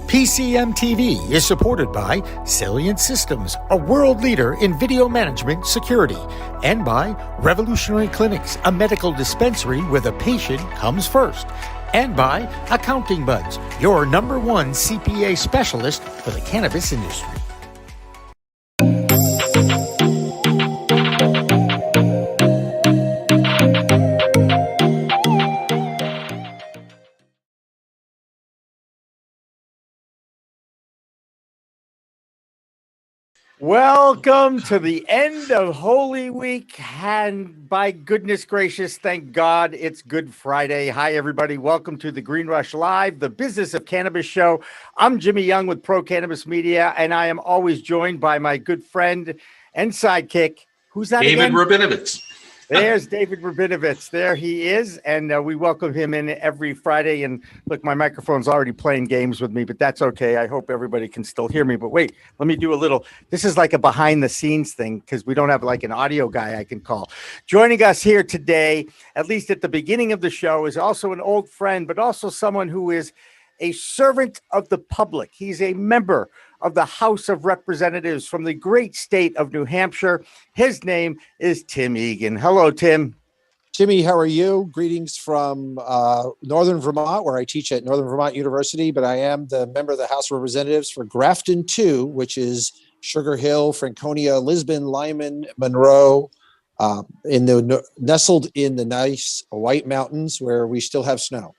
PCM TV is supported by Salient Systems, a world leader in video management security, and by Revolutionary Clinics, a medical dispensary where the patient comes first, and by Accounting Buds, your number one CPA specialist for the cannabis industry. Welcome to the end of Holy Week, and by goodness gracious, thank God it's Good Friday. Hi, everybody. Welcome to the Green Rush Live, the Business of Cannabis show. I'm Jimmy Young with Pro Cannabis Media, and I am always joined by my good friend and sidekick. Who's that David again? Rabinovitz. There's David Rabinovitz. There he is, and we welcome him in every Friday. And look, my microphone's already playing games with me, but that's okay. I hope everybody can still hear me. But wait, let me do a little. This is like a behind-the-scenes thing because we don't have like an audio guy I can call. Joining us here today, at least at the beginning of the show, is also an old friend, but also someone who is a servant of the public. He's a member of the House of Representatives from the great state of New Hampshire. His name is Tim Egan. Hello, Tim. Jimmy, how are you? Greetings from Northern Vermont, where I teach at Northern Vermont University, but I am the member of the House of Representatives for Grafton 2, which is Sugar Hill, Franconia, Lisbon, Lyman, Monroe, nestled in the nice White Mountains where we still have snow.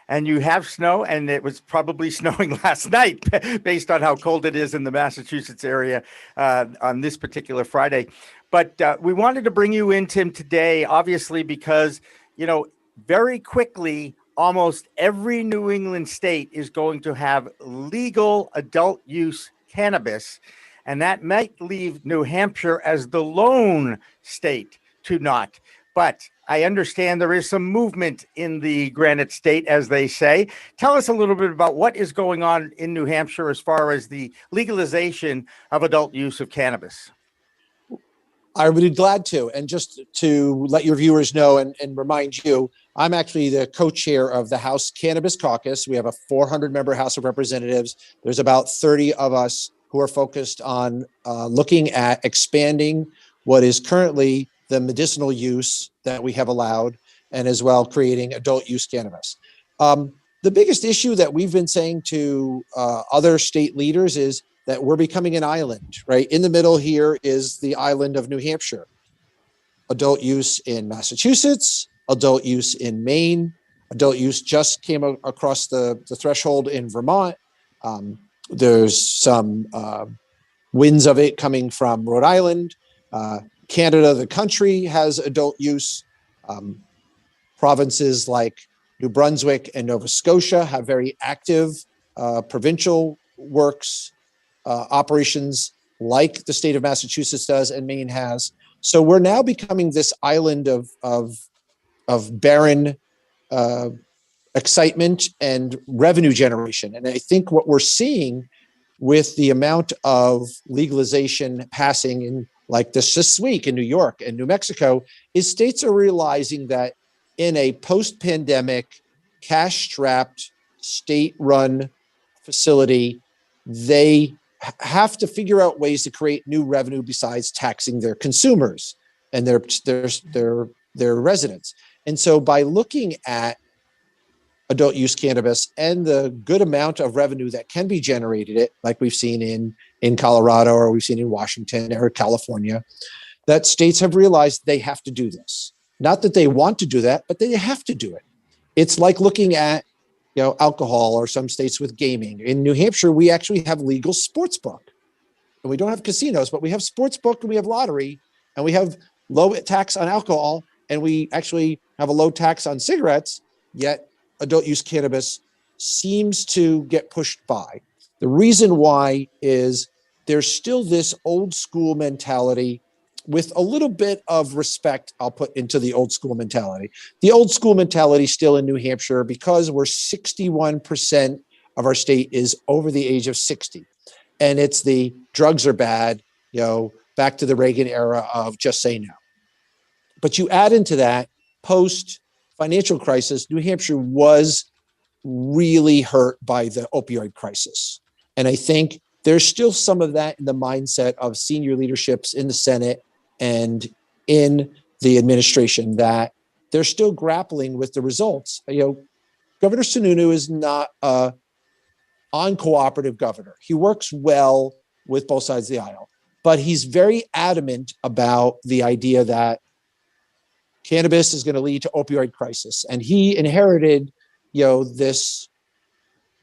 And you have snow, and it was probably snowing last night based on how cold it is in the Massachusetts area on this particular Friday. But we wanted to bring you in, Tim, today, obviously, because, you know, very quickly, almost every New England state is going to have legal adult use cannabis. And that might leave New Hampshire as the lone state to not. But I understand there is some movement in the Granite State, as they say. Tell us a little bit about what is going on in New Hampshire as far as the legalization of adult use of cannabis. I would be glad to. And just to let your viewers know and remind you, I'm actually the co-chair of the House Cannabis Caucus. We have a 400-member House of Representatives. There's about 30 of us who are focused on looking at expanding what is currently the medicinal use that we have allowed, and as well creating adult use cannabis. The biggest issue that we've been saying to other state leaders is that we're becoming an island, right? In the middle here is the island of New Hampshire. Adult use in Massachusetts, adult use in Maine, adult use just came across the threshold in Vermont. There's some winds of it coming from Rhode Island. Canada, the country, has adult use. Provinces like New Brunswick and Nova Scotia have very active provincial works operations like the state of Massachusetts does and Maine has. So we're now becoming this island of barren excitement and revenue generation. And I think what we're seeing with the amount of legalization passing in like this week in New York and New Mexico, is states are realizing that in a post-pandemic, cash-strapped, state-run facility, they have to figure out ways to create new revenue besides taxing their consumers and their residents. And so by looking at adult use cannabis and the good amount of revenue that can be generated, like we've seen in Colorado, or we've seen in Washington or California, that states have realized they have to do this. Not that they want to do that, but they have to do it. It's like looking at, alcohol, or some states with gaming. In New Hampshire, we actually have legal sports book. And we don't have casinos, but we have sports book and we have lottery, and we have low tax on alcohol, and we actually have a low tax on cigarettes, yet adult use cannabis seems to get pushed by. The reason why is there's still this old school mentality with a little bit of respect I'll put into the old school mentality. The old school mentality still in New Hampshire, because we're 61% of our state is over the age of 60. And it's the drugs are bad, back to the Reagan era of just say no. But you add into that post financial crisis, New Hampshire was really hurt by the opioid crisis. And I think there's still some of that in the mindset of senior leaderships in the Senate and in the administration, that they're still grappling with the results. Governor Sununu is not a uncooperative governor. He works well with both sides of the aisle, but he's very adamant about the idea that cannabis is going to lead to opioid crisis. And he inherited, this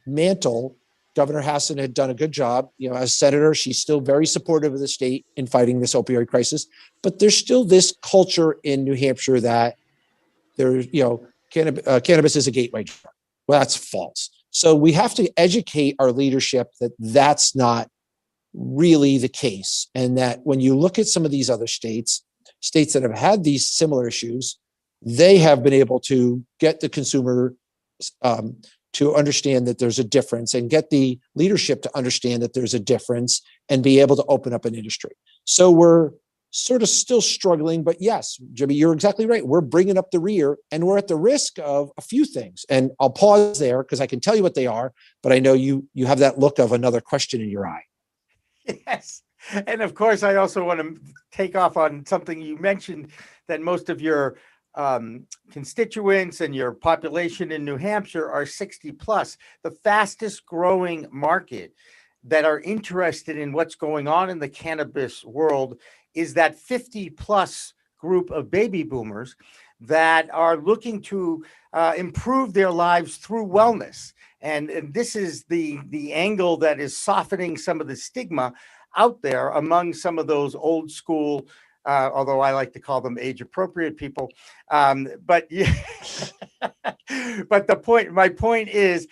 mantle. Governor Hassan had done a good job, as senator. She's still very supportive of the state in fighting this opioid crisis, but there's still this culture in New Hampshire that there's, cannabis is a gateway drug. Well, that's false. So we have to educate our leadership that that's not really the case. And that when you look at some of these other states that have had these similar issues, they have been able to get the consumer to understand that there's a difference, and get the leadership to understand that there's a difference, and be able to open up an industry. So we're sort of still struggling, but yes, Jimmy, you're exactly right. We're bringing up the rear, and we're at the risk of a few things. And I'll pause there because I can tell you what they are, but I know you have that look of another question in your eye. Yes. And of course, I also want to take off on something you mentioned, that most of your constituents and your population in New Hampshire are 60 plus. The fastest growing market that are interested in what's going on in the cannabis world is that 50 plus group of baby boomers that are looking to improve their lives through wellness. And this is the angle that is softening some of the stigma out there among some of those old school, although I like to call them age appropriate people. But my point is,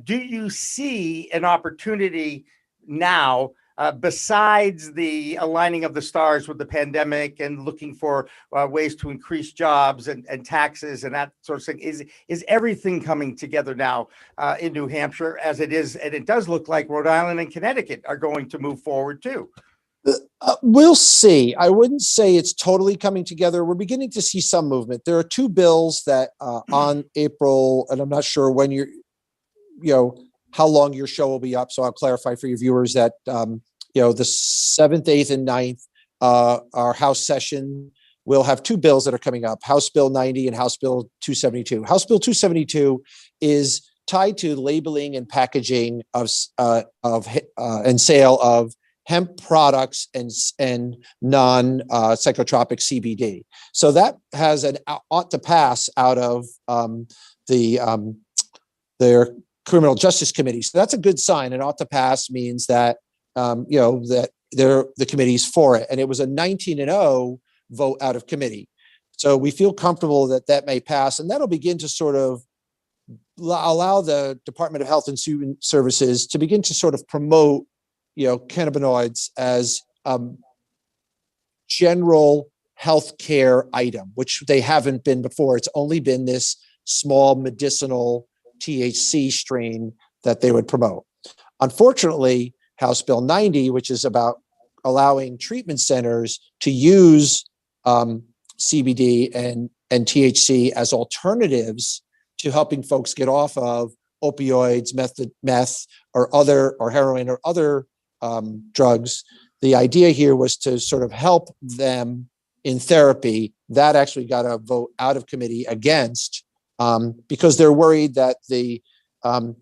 do you see an opportunity now, besides the aligning of the stars with the pandemic and looking for ways to increase jobs and taxes and that sort of thing? Is everything coming together now in New Hampshire, as it is? And it does look like Rhode Island and Connecticut are going to move forward too. We'll see. I wouldn't say it's totally coming together. We're beginning to see some movement. There are two bills that on April, and I'm not sure when how long your show will be up. So I'll clarify for your viewers that, the 7th, 8th, and 9th, our House session will have two bills that are coming up: House Bill 90 and House Bill 272. House Bill 272 is tied to labeling and packaging of and sale of hemp products and non-psychotropic CBD. So that has an ought to pass out of their criminal justice committee. So that's a good sign. An ought to pass means that that the committee's for it, and it was a 19-0 vote out of committee. So we feel comfortable that may pass, and that'll begin to sort of allow the Department of Health and Human Services to begin to sort of promote cannabinoids as general healthcare item, which they haven't been before. It's only been this small medicinal THC strain that they would promote. Unfortunately, House Bill 90, which is about allowing treatment centers to use CBD and THC as alternatives to helping folks get off of opioids, meth, or heroin, or other drugs. The idea here was to sort of help them in therapy. That actually got a vote out of committee against, because they're worried that the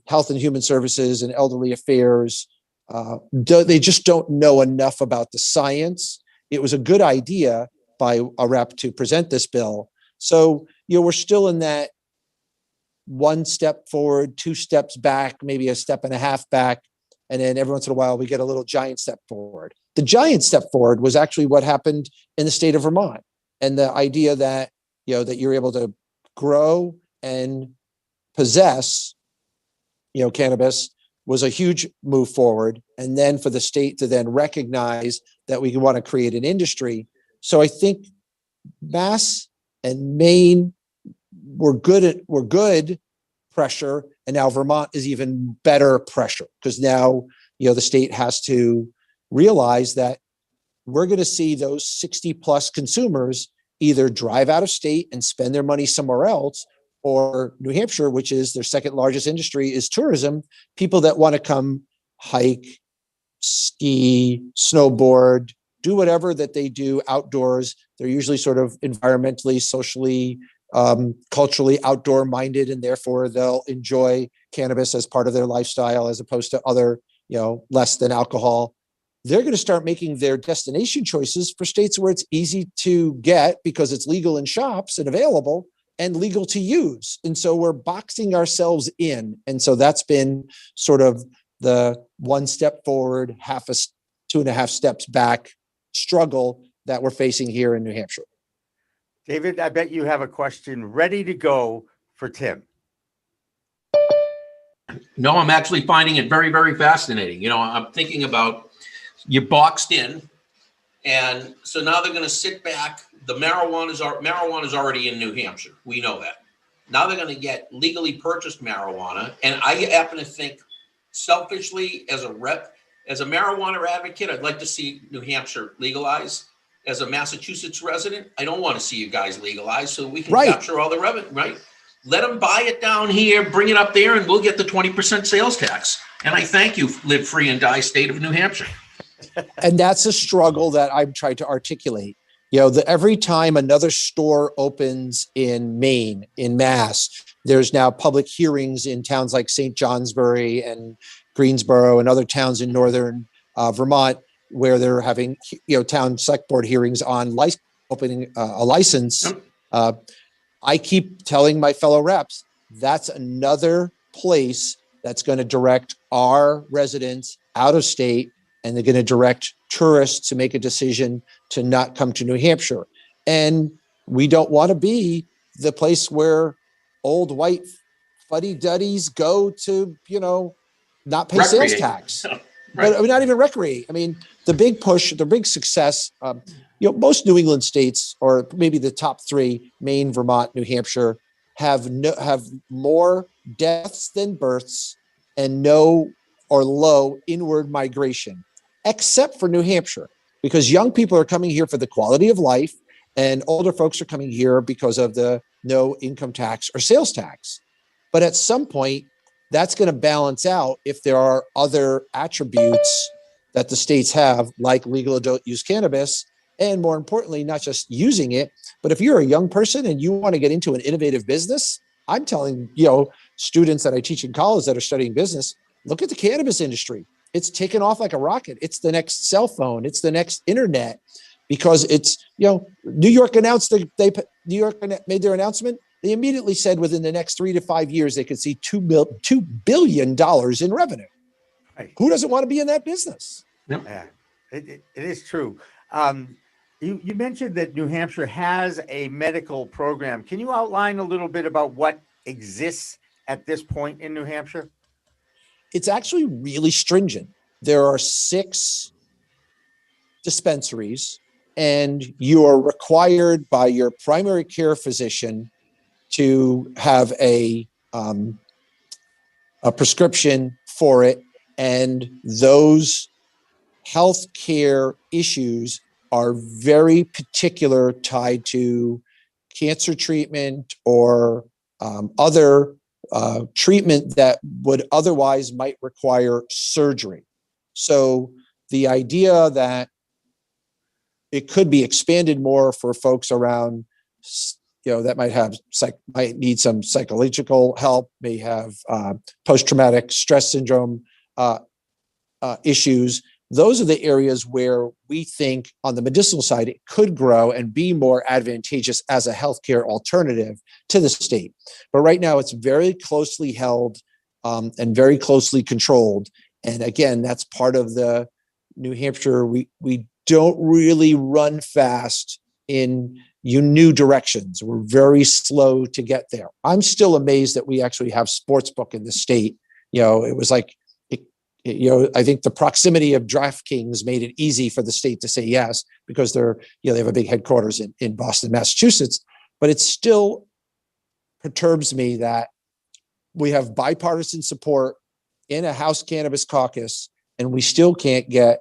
Health and Human Services and Elderly Affairs, they just don't know enough about the science. It was a good idea by a rep to present this bill. So, we're still in that one step forward, two steps back, maybe a step and a half back. And then every once in a while, we get a little giant step forward. The giant step forward was actually what happened in the state of Vermont. And the idea that, that you're able to grow and possess, cannabis was a huge move forward. And then for the state to then recognize that we want to create an industry. So I think Mass and Maine were good pressure. And now Vermont is even better pressure, because now, the state has to realize that we're going to see those 60 plus consumers either drive out of state and spend their money somewhere else, or New Hampshire, which is their second largest industry, is tourism. People that want to come hike, ski, snowboard, do whatever that they do outdoors. They're usually sort of environmentally, socially, culturally outdoor minded, and therefore they'll enjoy cannabis as part of their lifestyle as opposed to other, less than alcohol. They're going to start making their destination choices for states where it's easy to get because it's legal in shops and available and legal to use. And so we're boxing ourselves in. And so that's been sort of the one step forward, 2.5 steps back struggle that we're facing here in New Hampshire. David, I bet you have a question ready to go for Tim. No, I'm actually finding it very, very fascinating. I'm thinking about you boxed in, and so now they're going to sit back. The marijuana is already in New Hampshire. We know that. Now they're going to get legally purchased marijuana, and I happen to think, selfishly, as a marijuana advocate, I'd like to see New Hampshire legalize. As a Massachusetts resident, I don't want to see you guys legalize so we can capture all the revenue, right? Let them buy it down here, bring it up there, and we'll get the 20% sales tax. And I thank you, live free and die state of New Hampshire. And that's a struggle that I'm trying to articulate. Every time another store opens in Maine, in Mass, there's now public hearings in towns like St. Johnsbury and Greensboro and other towns in northern Vermont, where they're having, town select board hearings on opening a license. I keep telling my fellow reps, that's another place that's going to direct our residents out of state, and they're going to direct tourists to make a decision to not come to New Hampshire. And we don't want to be the place where old white fuddy-duddies go to, not pay sales tax. Right. But not even recreate. I mean, the big push, the big success, most New England states, or maybe the top three, Maine, Vermont, New Hampshire, have more deaths than births and no or low inward migration, except for New Hampshire, because young people are coming here for the quality of life, and older folks are coming here because of the no income tax or sales tax. But at some point, that's going to balance out if there are other attributes that the states have, like legal adult use cannabis, and more importantly, not just using it, but if you're a young person and you want to get into an innovative business, I'm telling students that I teach in college that are studying business, look at the cannabis industry. It's taken off like a rocket. It's the next cell phone. It's the next internet, because it's, New York announced New York made their announcement. They immediately said within the next 3 to 5 years, they could see $2 billion in revenue. Right. Who doesn't want to be in that business? Yep. Yeah, it is true. You mentioned that New Hampshire has a medical program. Can you outline a little bit about what exists at this point in New Hampshire? It's actually really stringent. There are 6 dispensaries, and you are required by your primary care physician to have a prescription for it. And those healthcare issues are very particular, tied to cancer treatment or other treatment that would otherwise might require surgery. So the idea that it could be expanded more for folks around, that might need some psychological help, may have post-traumatic stress syndrome issues. Those are the areas where we think on the medicinal side, it could grow and be more advantageous as a healthcare alternative to the state. But right now it's very closely held and very closely controlled. And again, that's part of the New Hampshire. We don't really run fast in new directions. We're very slow to get there. I'm still amazed that we actually have sportsbook in the state. It was like, I think the proximity of DraftKings made it easy for the state to say yes, because they have a big headquarters in Boston, Massachusetts. But it still perturbs me that we have bipartisan support in a House Cannabis Caucus, and we still can't get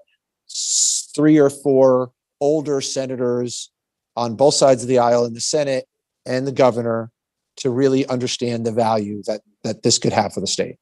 3 or 4 older senators on both sides of the aisle in the Senate and the governor to really understand the value that this could have for the state.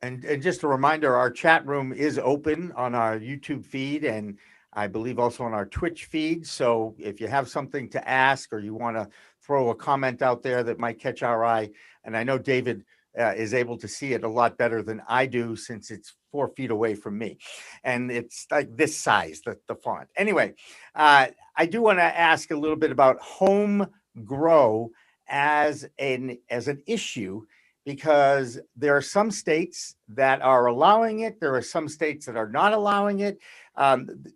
And just a reminder, our chat room is open on our YouTube feed, and I believe also on our Twitch feed. So if you have something to ask, or you want to throw a comment out there that might catch our eye, and I know David is able to see it a lot better than I do, since it's 4 feet away from me, and it's like this size, the font. Anyway, I do want to ask a little bit about home grow as an issue, because there are some states that are allowing it. There are some states that are not allowing it.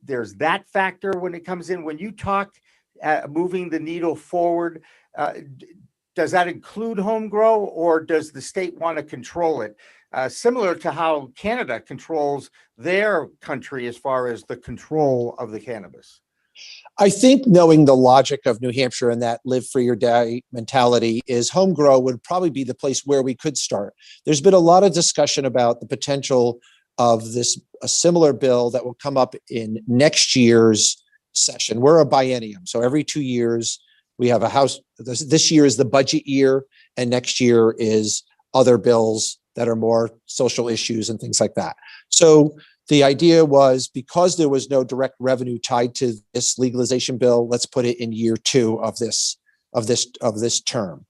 There's that factor when it comes in. When you talk moving the needle forward, does that include home grow, or does the state want to control it? Similar to how Canada controls their country as far as the control of the cannabis. I think, knowing the logic of New Hampshire and that live free or die mentality, is home grow would probably be the place where we could start. There's been a lot of discussion about the potential of a similar bill that will come up in next year's session. We're a biennium, so every 2 years we have a House. This year is the budget year, and next year is other bills that are more social issues and things like that. So the idea was, because there was no direct revenue tied to this legalization bill, let's put it in year 2 of this term.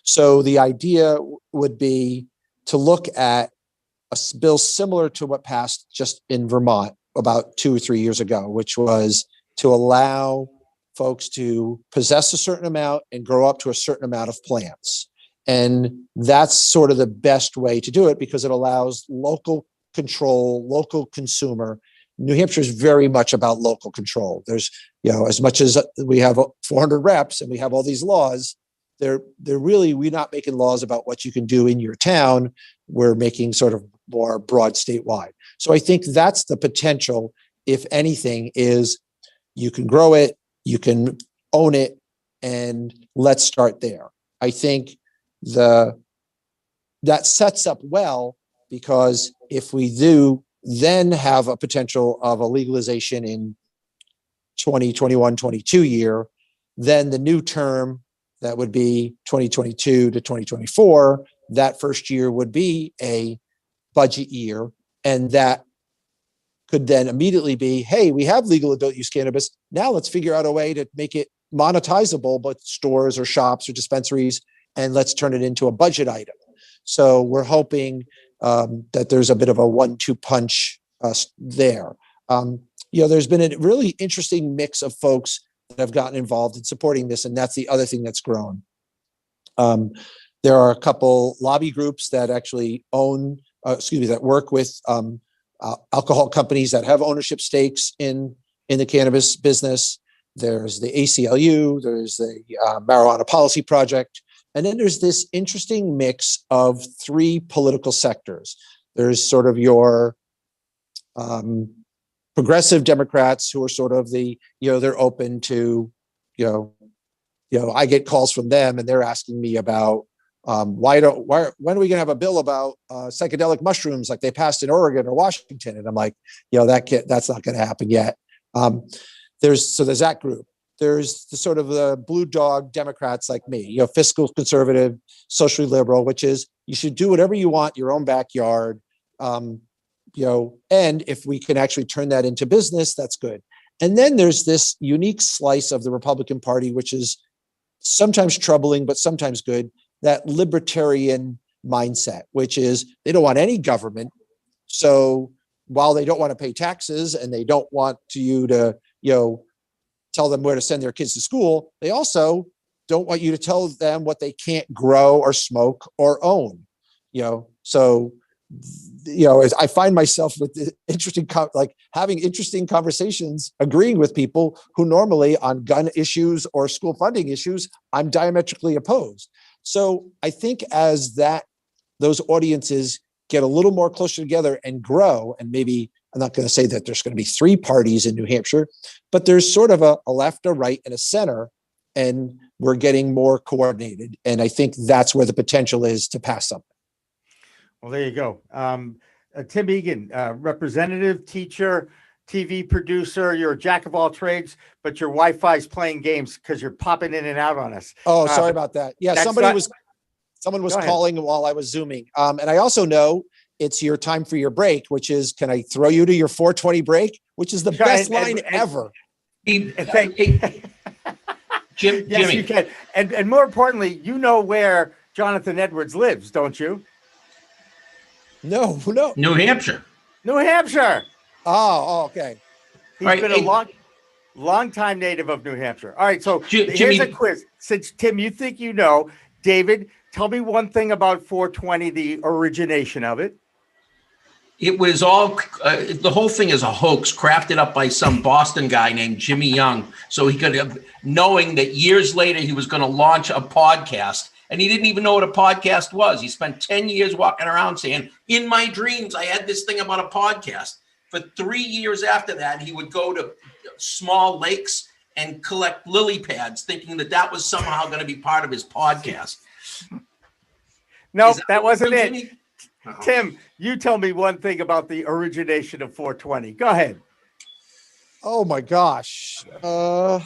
So the idea would be to look at a bill similar to what passed just in Vermont about 2 or 3 years ago, which was to allow folks to possess a certain amount and grow up to a certain amount of plants. And that's sort of the best way to do it, because it allows local control, local consumer. New Hampshire is very much about local control. There's, as much as we have 400 reps and we have all these laws, we're not making laws about what you can do in your town. We're making sort of more broad statewide. So I think that's the potential, if anything, is you can grow it, you can own it, and let's start there. I think that sets up well, because if we do then have a potential of a legalization in 2021, 22 year, then the new term that would be 2022 to 2024, that first year would be a budget year. And that could then immediately be, hey, we have legal adult use cannabis. Now let's figure out a way to make it monetizable, but stores or shops or dispensaries, and let's turn it into a budget item. So we're hoping that there's a bit of a 1-2 punch there. There's been a really interesting mix of folks that have gotten involved in supporting this, and that's the other thing that's grown. There are a couple lobby groups that actually that work with alcohol companies that have ownership stakes in the cannabis business. There's the ACLU, there's the Marijuana Policy Project. And then there's this interesting mix of 3 political sectors. There's sort of your progressive Democrats, who are sort of they're open to, I get calls from them and they're asking me about when are we going to have a bill about psychedelic mushrooms like they passed in Oregon or Washington? And I'm like, that's not going to happen yet. There's that group. There's the sort of the blue dog Democrats like me, fiscal conservative, socially liberal, which is you should do whatever you want, your own backyard. And if we can actually turn that into business, that's good. And then there's this unique slice of the Republican Party, which is sometimes troubling, but sometimes good, that libertarian mindset, which is they don't want any government. So while they don't want to pay taxes and they don't want you to, tell them where to send their kids to school, they also don't want you to tell them what they can't grow or smoke or own. So I find myself with having interesting conversations, agreeing with people who normally on gun issues or school funding issues, I'm diametrically opposed. So I think as those audiences get a little more closer together and grow, and maybe I'm not going to say that there's going to be 3 parties in New Hampshire, but there's sort of a left, a right, and a center, and we're getting more coordinated. And I think that's where the potential is to pass something. Well, there you go. Tim Egan, representative, teacher. TV producer. You're a jack of all trades, but your Wi-Fi is playing games because you're popping in and out on us. Oh, sorry about that. Yeah, someone was Go ahead. calling while I was Zooming. And I also know it's your time for your break, which is, can I throw you to your 420 break, which is the best line ever. Jim, Yes, Jimmy, you can. And more importantly, you know where Jonathan Edwards lives, don't you? No. New Hampshire. New Hampshire. Oh, okay. He's Right, been a long time native of New Hampshire. All right, so here's Jimmy, a quiz. Since Tim, you think you know, David, tell me one thing about 420, the origination of it. it was all, the whole thing is a hoax crafted up by some Boston guy named Jimmy Young. So he could, knowing that years later he was going to launch a podcast, and he didn't even know what a podcast was. He spent 10 years walking around saying, in my dreams, I had this thing about a podcast. For 3 years after that, he would go to small lakes and collect lily pads, thinking that that was somehow going to be part of his podcast. No, that wasn't it. Jimmy? Tim, you tell me one thing about the origination of 420. Go ahead. Oh my gosh. Where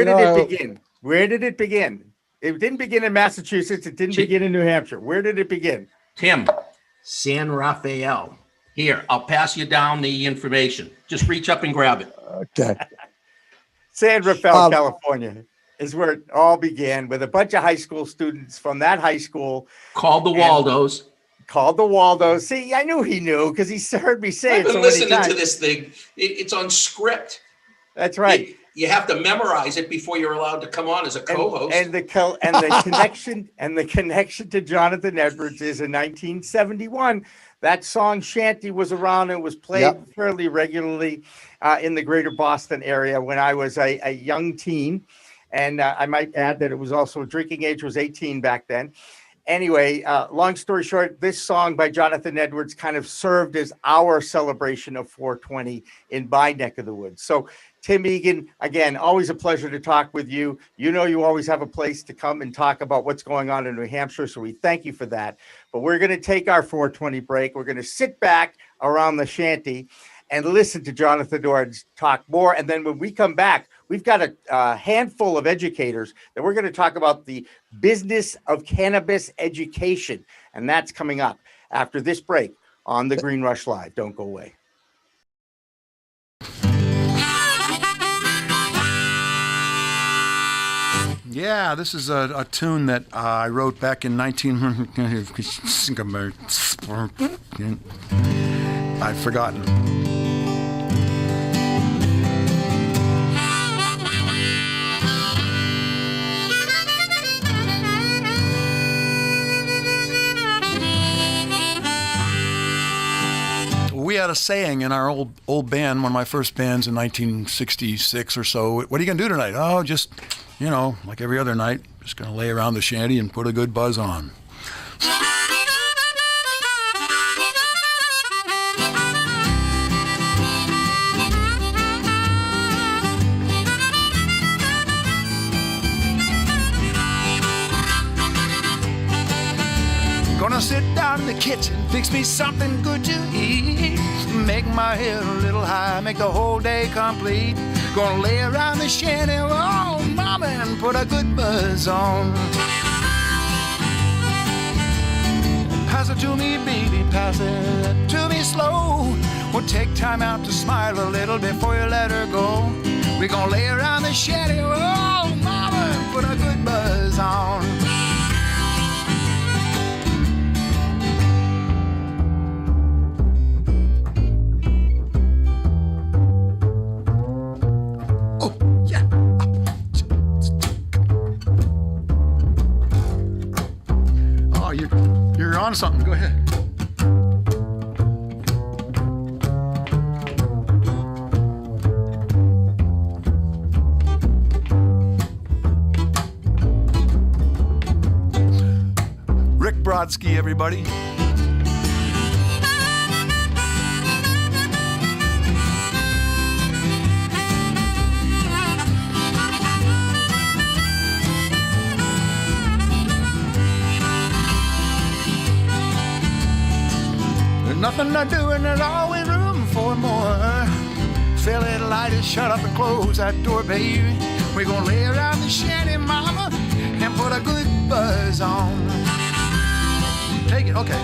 did it begin? Where did it begin? It didn't begin in Massachusetts. It didn't begin in New Hampshire. Where did it begin? Tim, San Rafael. Here, I'll pass you down the information. Just reach up and grab it. Okay. San Rafael, California is where it all began, with a bunch of high school students from that high school Called the Waldos. called the Waldos. See, I knew he knew because he heard me say I've it been so many listening times. to this thing. It's on script. That's right. You have to memorize it before you're allowed to come on as a co-host. And the connection to Jonathan Edwards is in 1971. That song Shanty was around and was played fairly regularly in the greater Boston area when I was a young teen. And I might add that it was also drinking age was 18 back then. Anyway, long story short, this song by Jonathan Edwards kind of served as our celebration of 420 in my neck of the woods. So Tim Egan, again, always a pleasure to talk with you. You know, you always have a place to come and talk about what's going on in New Hampshire. So we thank you for that. But we're going to take our 420 break. We're going to sit back around the shanty and listen to Jonathan Edwards talk more. And then when we come back, we've got a handful of educators that we're going to talk about the business of cannabis education. And that's coming up after this break on the Green Rush Live. Don't go away. Yeah, this is a tune that I wrote back in 19... I've forgotten. We had a saying in our old band, one of my first bands in 1966 or so. What are you going to do tonight? Oh, just, you know, like every other night, just going to lay around the shanty and put a good buzz on. Gonna sit down in the kitchen, fix me something good to eat. Make my head a little high, make the whole day complete. Gonna lay around the shanty, oh mama, and put a good buzz on. Pass it to me, baby, pass it to me slow. We'll take time out to smile a little before you let her go. We're gonna lay around the shanty, oh mama, and put a good buzz on. You're on something. Go ahead. Rick Brodsky, everybody. Nothing to do and there's always room for more. Fill it, light it, shut up and close that door, baby. We're gonna lay around the shanty, mama, and put a good buzz on. Take it, okay.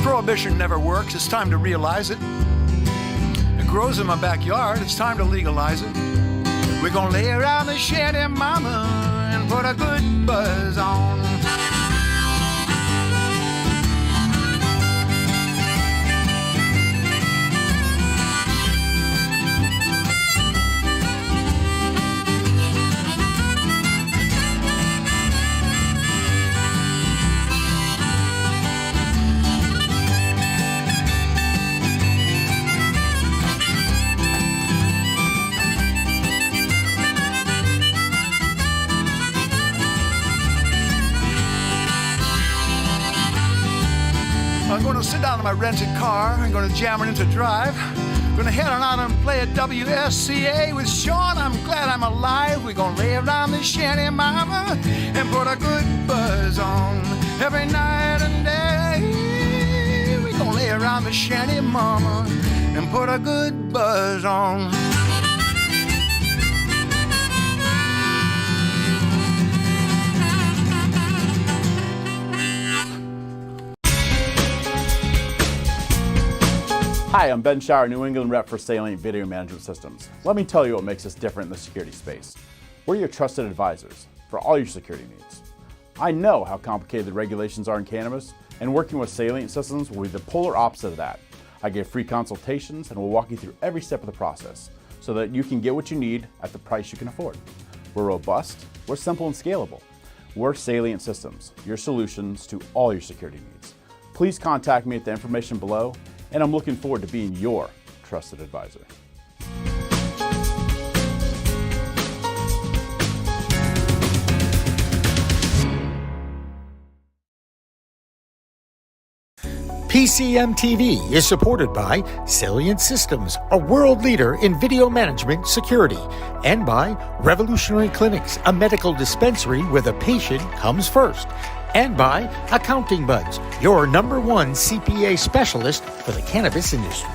Prohibition never works, it's time to realize it. It grows in my backyard, it's time to legalize it. We're gonna lay around the shanty, mama, and put a good buzz on. I'm gonna sit down in my rented car, I'm gonna jam it into drive. Gonna head on out and play at WSCA with Sean, I'm glad I'm alive. We're gonna lay around the shanty, mama, and put a good buzz on. Every night and day, we're gonna lay around the shanty, mama, and put a good buzz on. Hi, I'm Ben Shower, New England rep for Salient Video Management Systems. Let me tell you what makes us different in the security space. We're your trusted advisors for all your security needs. I know how complicated the regulations are in cannabis, and working with Salient Systems will be the polar opposite of that. I give free consultations and will walk you through every step of the process so that you can get what you need at the price you can afford. We're robust, we're simple and scalable. We're Salient Systems, your solutions to all your security needs. Please contact me at the information below, and I'm looking forward to being your trusted advisor. PCM TV is supported by Salient Systems, a world leader in video management security, and by Revolutionary Clinics, a medical dispensary where the patient comes first, and by Accounting Buds, your #1 CPA specialist for the cannabis industry.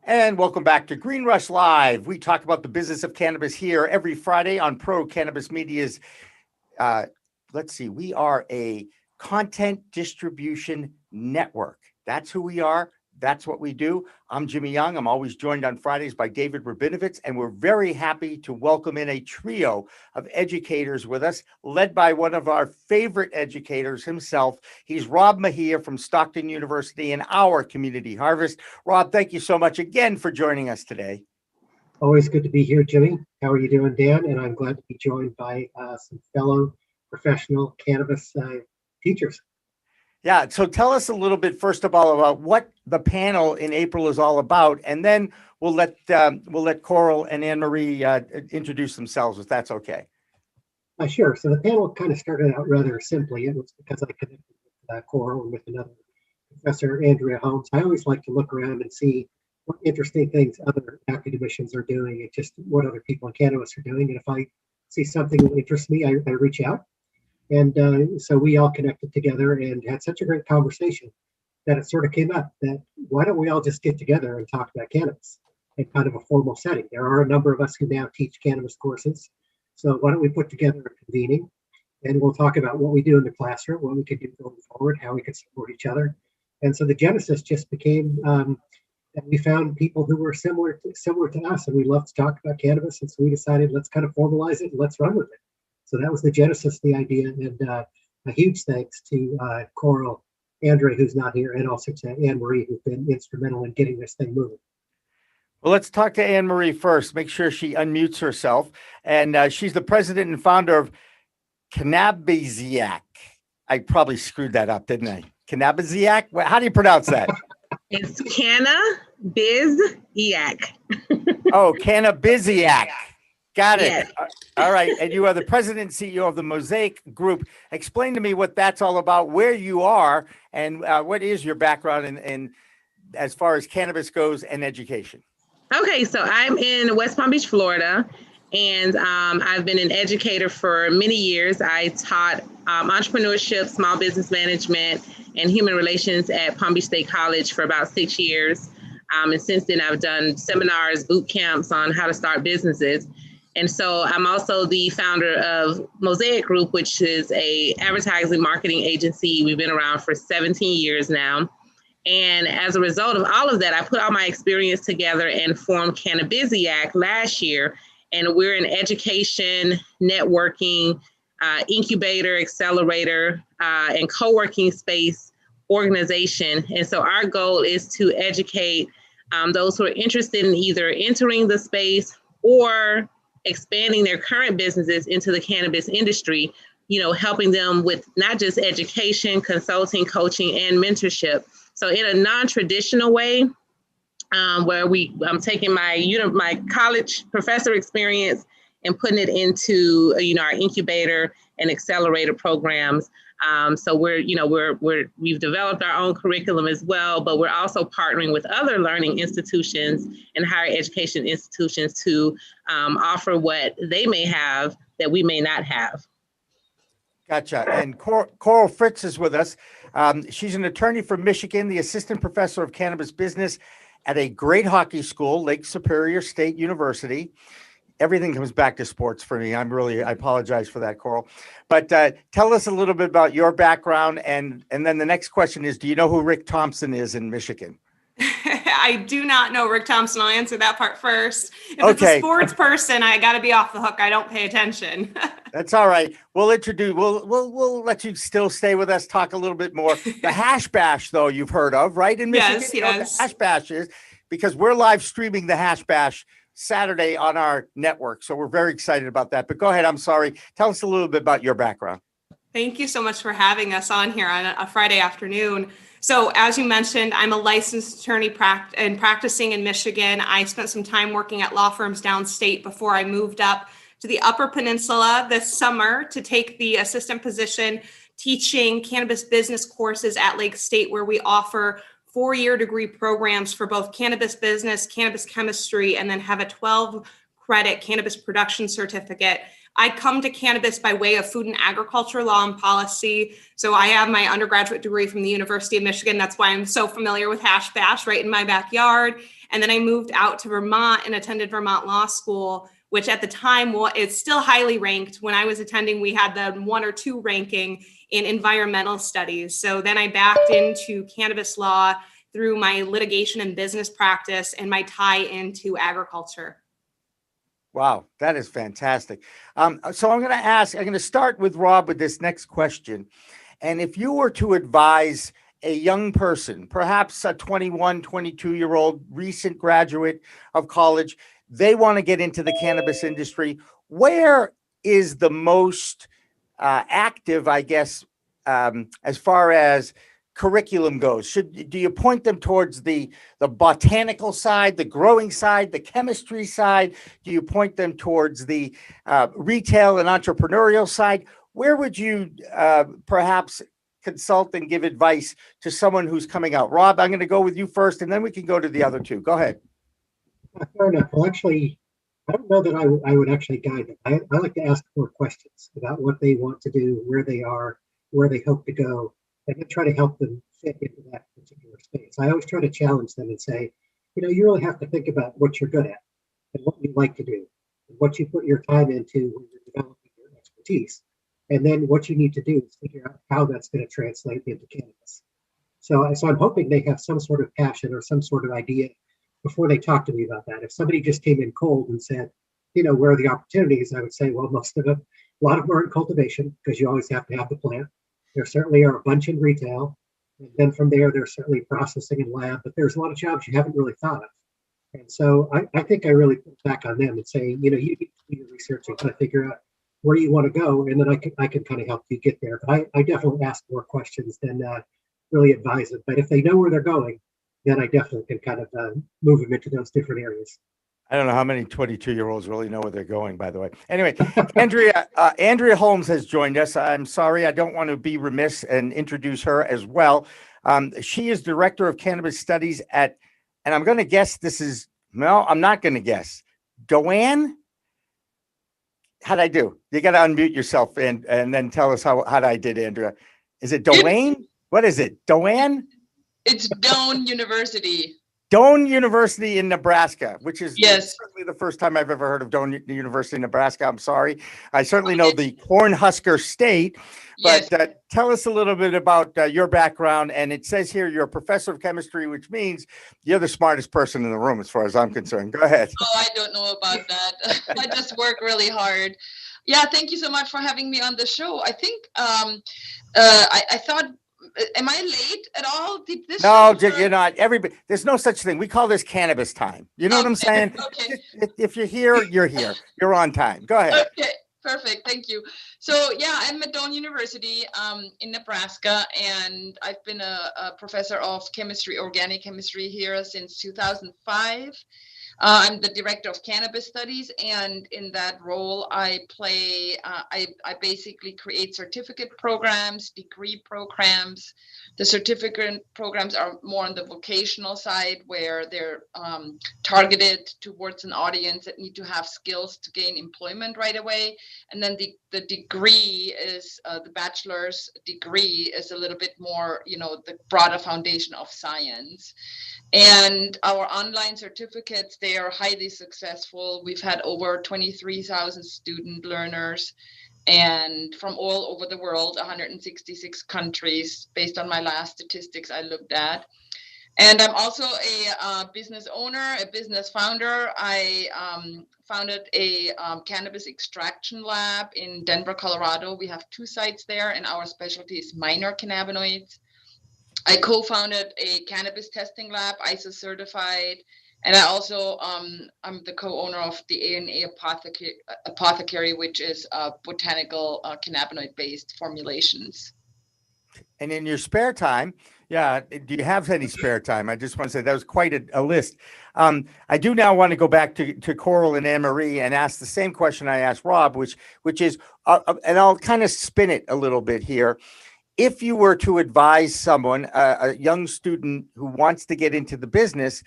And welcome back to Green Rush Live. We talk about the business of cannabis here every Friday on Pro Cannabis Media's, we are a content distribution network. That's who we are. That's what we do. I'm Jimmy Young. I'm always joined on Fridays by David Rabinovitz, and we're very happy to welcome in a trio of educators with us, led by one of our favorite educators himself. He's Rob Mejia from Stockton University and our Community Harvest. Rob, thank you so much again for joining us today. Always good to be here, Jimmy. How are you doing, Dan? And I'm glad to be joined by some fellow professional cannabis teachers. Yeah, so tell us a little bit, first of all, about what the panel in April is all about, and then we'll let Koral and Anne-Marie introduce themselves, if that's okay. Sure. So the panel kind of started out rather simply. It was because I connected with Koral and with another professor, Andrea Holmes. I always like to look around and see what interesting things other academicians are doing and just what other people in cannabis are doing. And if I see something that interests me, I reach out. And so we all connected together and had such a great conversation that it sort of came up that why don't we all just get together and talk about cannabis in kind of a formal setting? There are a number of us who now teach cannabis courses. So why don't we put together a convening and we'll talk about what we do in the classroom, what we could do going forward, how we could support each other. And so the genesis just became that we found people who were similar to us, and we loved to talk about cannabis. And so we decided, let's kind of formalize it and let's run with it. So that was the genesis of the idea, and a huge thanks to Koral, Andrea, who's not here, and also to Anne-Marie, who's been instrumental in getting this thing moving. Well, let's talk to Anne Marie first. Make sure she unmutes herself. And she's the president and founder of Cannabiziac. I probably screwed that up, didn't I? Cannabiziac? How do you pronounce that? It's Cannabiziac. Oh, Cannabiziac. Got it. Yes. All right. And you are the president and CEO of the Mosaic Group. Explain to me what that's all about, where you are, and what is your background in as far as cannabis goes and education. Okay, so I'm in West Palm Beach, Florida, and I've been an educator for many years. I taught entrepreneurship, small business management, and human relations at Palm Beach State College for about 6 years. And since then, I've done seminars, boot camps on how to start businesses. And so I'm also the founder of Mosaic Group, which is a advertising marketing agency. We've been around for 17 years now. And as a result of all of that, I put all my experience together and formed Cannabiziac last year. And we're an education, networking, incubator, accelerator, and co-working space organization. And so our goal is to educate those who are interested in either entering the space or expanding their current businesses into the cannabis industry, helping them with not just education, consulting, coaching, and mentorship. So in a non-traditional way, where I'm taking my college professor experience and putting it into our incubator and accelerator programs. So we've developed our own curriculum as well, but we're also partnering with other learning institutions and higher education institutions to offer what they may have that we may not have. Gotcha. And Koral Fritz is with us. She's an attorney from Michigan, the assistant professor of cannabis business at a great hockey school, Lake Superior State University. Everything comes back to sports for me. I apologize for that, Koral. But tell us a little bit about your background. And then the next question is, do you know who Rick Thompson is in Michigan? I do not know Rick Thompson. I'll answer that part first. If it's a sports person, I got to be off the hook. I don't pay attention. That's all right. We'll let you still stay with us, talk a little bit more. The Hash Bash, though, you've heard of, right? In Michigan, yes. You know what the Hash Bash is, because we're live streaming the Hash Bash Saturday on our network. So we're very excited about that. But go ahead. I'm sorry. Tell us a little bit about your background. Thank you so much for having us on here on a Friday afternoon. So as you mentioned, I'm a licensed attorney and practicing in Michigan. I spent some time working at law firms downstate before I moved up to the Upper Peninsula this summer to take the assistant position teaching cannabis business courses at Lake State, where we offer 4-year degree programs for both cannabis business, cannabis chemistry, and then have a 12-credit cannabis production certificate. I come to cannabis by way of food and agriculture law and policy. So I have my undergraduate degree from the University of Michigan. That's why I'm so familiar with Hash Bash, right in my backyard. And then I moved out to Vermont and attended Vermont Law School, which at the time, it's still highly ranked. When I was attending, we had the 1 or 2 ranking in environmental studies. So then I backed into cannabis law through my litigation and business practice and my tie into agriculture. Wow, that is fantastic. So I'm going to start with Rob with this next question. And if you were to advise a young person, perhaps a 21, 22-year-old recent graduate of college, they want to get into the cannabis industry, where is the most active, I guess, as far as curriculum goes? Do you point them towards the botanical side, the growing side, the chemistry side? Do you point them towards the retail and entrepreneurial side? Where would you perhaps consult and give advice to someone who's coming out? Rob, I'm going to go with you first, and then we can go to the other two. Go ahead. Fair enough. Well, actually, I don't know that I would actually guide them. I like to ask more questions about what they want to do, where they are, where they hope to go, and then try to help them fit into that particular space. I always try to challenge them and say, you really have to think about what you're good at and what you like to do, and what you put your time into when you're developing your expertise. And then what you need to do is figure out how that's going to translate into cannabis. So I'm hoping they have some sort of passion or some sort of idea before they talk to me about that. If somebody just came in cold and said, where are the opportunities? I would say, well, most of them, a lot of them are in cultivation, because you always have to have the plant. There certainly are a bunch in retail. And then from there's certainly processing and lab, but there's a lot of jobs you haven't really thought of. And so I think I really put back on them and say, you need to do your research and kind of figure out where you want to go, and then I can kind of help you get there. But I definitely ask more questions than really advise them. But if they know where they're going, then I definitely can kind of move them into those different areas. I don't know how many 22-year-olds really know where they're going, by the way. Anyway, Andrea Holmes has joined us. I'm sorry, I don't want to be remiss and introduce her as well. She is Director of Cannabis Studies at, and I'm going to guess this is, no, I'm not going to guess. Doane? How'd I do? You got to unmute yourself and then tell us how I did, Andrea. Is it Doane? What is it? Doane? It's Doane University. Doane University in Nebraska, which is yes, certainly the first time I've ever heard of Doane University in Nebraska. I'm sorry. I certainly know the Cornhusker State, but yes. Tell us a little bit about your background. And it says here you're a professor of chemistry, which means you're the smartest person in the room as far as I'm concerned. Go ahead. Oh, I don't know about that. I just work really hard. Yeah, thank you so much for having me on the show. I think I thought, am I late at all? No, you're not. Everybody, there's no such thing. We call this cannabis time. You know what I'm saying? Okay. If you're here, you're here. You're on time. Go ahead. Okay, perfect. Thank you. So yeah, I'm at Doane University in Nebraska, and I've been a professor of chemistry, organic chemistry here since 2005. I'm the director of cannabis studies, and in that role, I basically create certificate programs, degree programs. The certificate programs are more on the vocational side, where they're targeted towards an audience that need to have skills to gain employment right away. And then the degree is the bachelor's degree is a little bit more, the broader foundation of science. And our online certificates, they are highly successful. We've had over 23,000 student learners, and from all over the world, 166 countries, based on my last statistics I looked at. And I'm also a business owner, a business founder. I founded a cannabis extraction lab in Denver, Colorado. We have 2 sites there, and our specialty is minor cannabinoids. I co-founded a cannabis testing lab, ISO certified, and I also I'm the co-owner of the A&A Apothecary, which is botanical cannabinoid-based formulations. And in your spare time, do you have any spare time? I just want to say that was quite a list. I do now want to go back to Koral and Anne-Marie and ask the same question I asked Rob, which is, and I'll kind of spin it a little bit here. If you were to advise someone, a young student who wants to get into the business,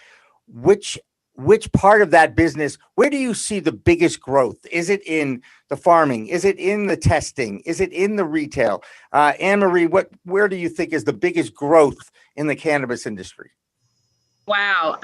which part of that business, where do you see the biggest growth? Is it in the farming? Is it in the testing? Is it in the retail? Anne-Marie, where do you think is the biggest growth in the cannabis industry? Wow.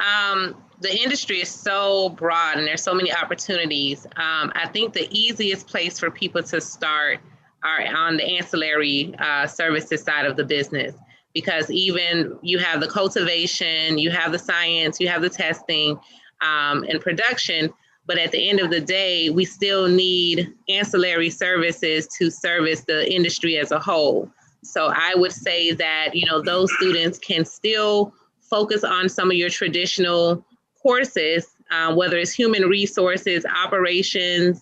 The industry is so broad and there's so many opportunities. I think the easiest place for people to start are on the ancillary services side of the business, because even you have the cultivation, you have the science, you have the testing and production, but at the end of the day, we still need ancillary services to service the industry as a whole. So I would say that, those students can still focus on some of your traditional courses, whether it's human resources, operations,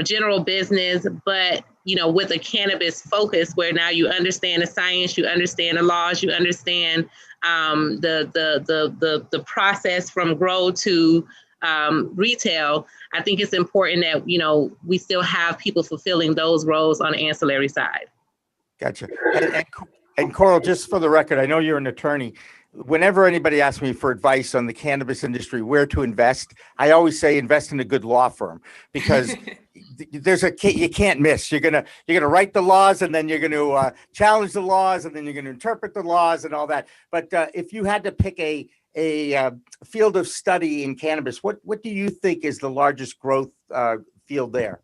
general business, but, with a cannabis focus where now you understand the science, you understand the laws, you understand the process from grow to retail. I think it's important that, we still have people fulfilling those roles on the ancillary side. Gotcha. And Koral, just for the record, I know you're an attorney. Whenever anybody asks me for advice on the cannabis industry, where to invest, I always say invest in a good law firm, because you can't miss. You're gonna write the laws, and then you're going to challenge the laws, and then you're going to interpret the laws and all that. But if you had to pick a field of study in cannabis, what do you think is the largest growth field there?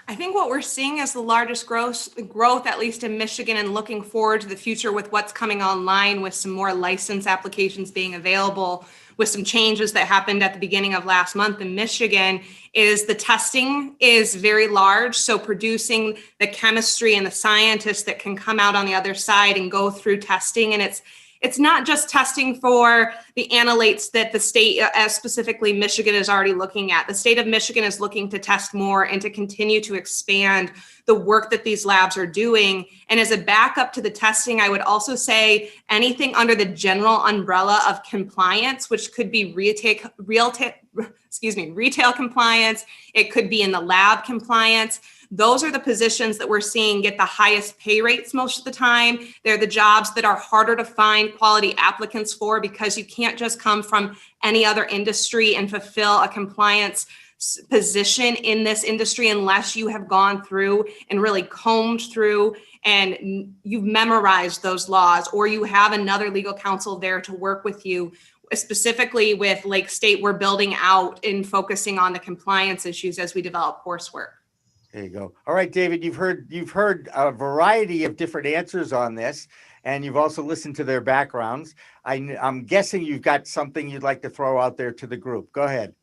I think what we're seeing is the largest growth, at least in Michigan, and looking forward to the future with what's coming online, with some more license applications being available, with some changes that happened at the beginning of last month in Michigan, is the testing is very large. So producing the chemistry and the scientists that can come out on the other side and go through testing, and it's not just testing for the analytes that the state, specifically Michigan, is already looking at. The state of Michigan is looking to test more and to continue to expand the work that these labs are doing. And as a backup to the testing, I would also say anything under the general umbrella of compliance, which could be retail compliance, it could be in the lab compliance. Those are the positions that we're seeing get the highest pay rates most of the time. They're the jobs that are harder to find quality applicants for, because you can't just come from any other industry and fulfill a compliance position in this industry unless you have gone through and really combed through and you've memorized those laws, or you have another legal counsel there to work with you. Specifically with Lake State, we're building out and focusing on the compliance issues as we develop coursework. There you go. All right, David, you've heard a variety of different answers on this, and you've also listened to their backgrounds. I'm guessing you've got something you'd like to throw out there to the group. Go ahead.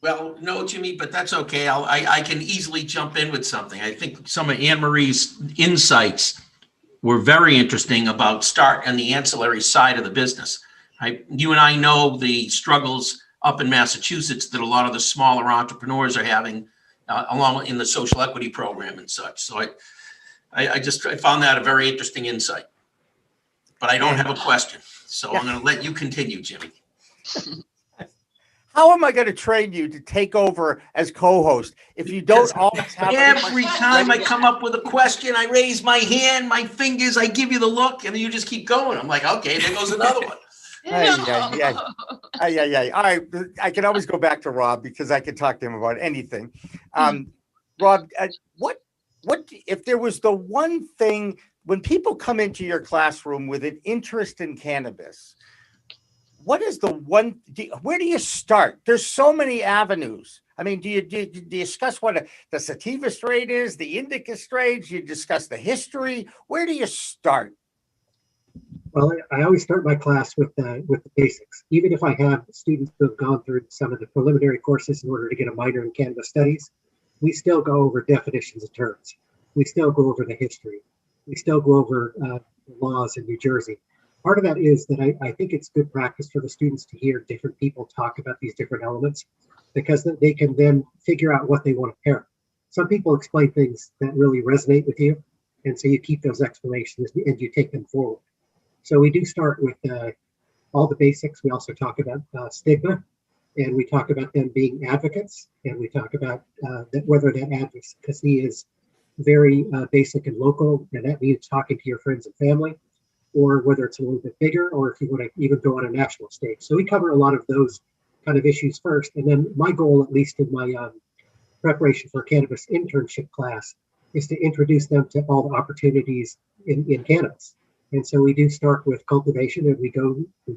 Well, no, Jimmy, but that's okay. I can easily jump in with something. I think some of Anne Marie's insights were very interesting about start on the ancillary side of the business. You and I know the struggles up in Massachusetts that a lot of the smaller entrepreneurs are having along in the social equity program and such. So I found that a very interesting insight, but I don't have a question. So I'm going to let you continue, Jimmy. How am I going to train you to take over as co-host if you don't always have every time I come up with a question, I raise my hand, my fingers, I give you the look, and you just keep going. I'm like, okay, there goes another one. All right, I can always go back to Rob because I can talk to him about anything. Rob, what if there was the one thing when people come into your classroom with an interest in cannabis? What is the one? Where do you start? There's so many avenues. I mean, do you discuss what the sativa strain is, the indica strains? You discuss the history. Where do you start? Well, I always start my class with the basics. Even if I have students who have gone through some of the preliminary courses in order to get a minor in cannabis studies, we still go over definitions of terms. We still go over the history. We still go over the laws in New Jersey. Part of that is that I think it's good practice for the students to hear different people talk about these different elements, because they can then figure out what they want to pair. Some people explain things that really resonate with you, and so you keep those explanations and you take them forward. So we do start with all the basics. We also talk about stigma, and we talk about them being advocates, and we talk about whether that advocacy is very basic and local, and that means talking to your friends and family, or whether it's a little bit bigger, or if you want to even go on a national stage. So we cover a lot of those kind of issues first. And then my goal, at least in my preparation for a cannabis internship class, is to introduce them to all the opportunities in cannabis. And so we do start with cultivation, and we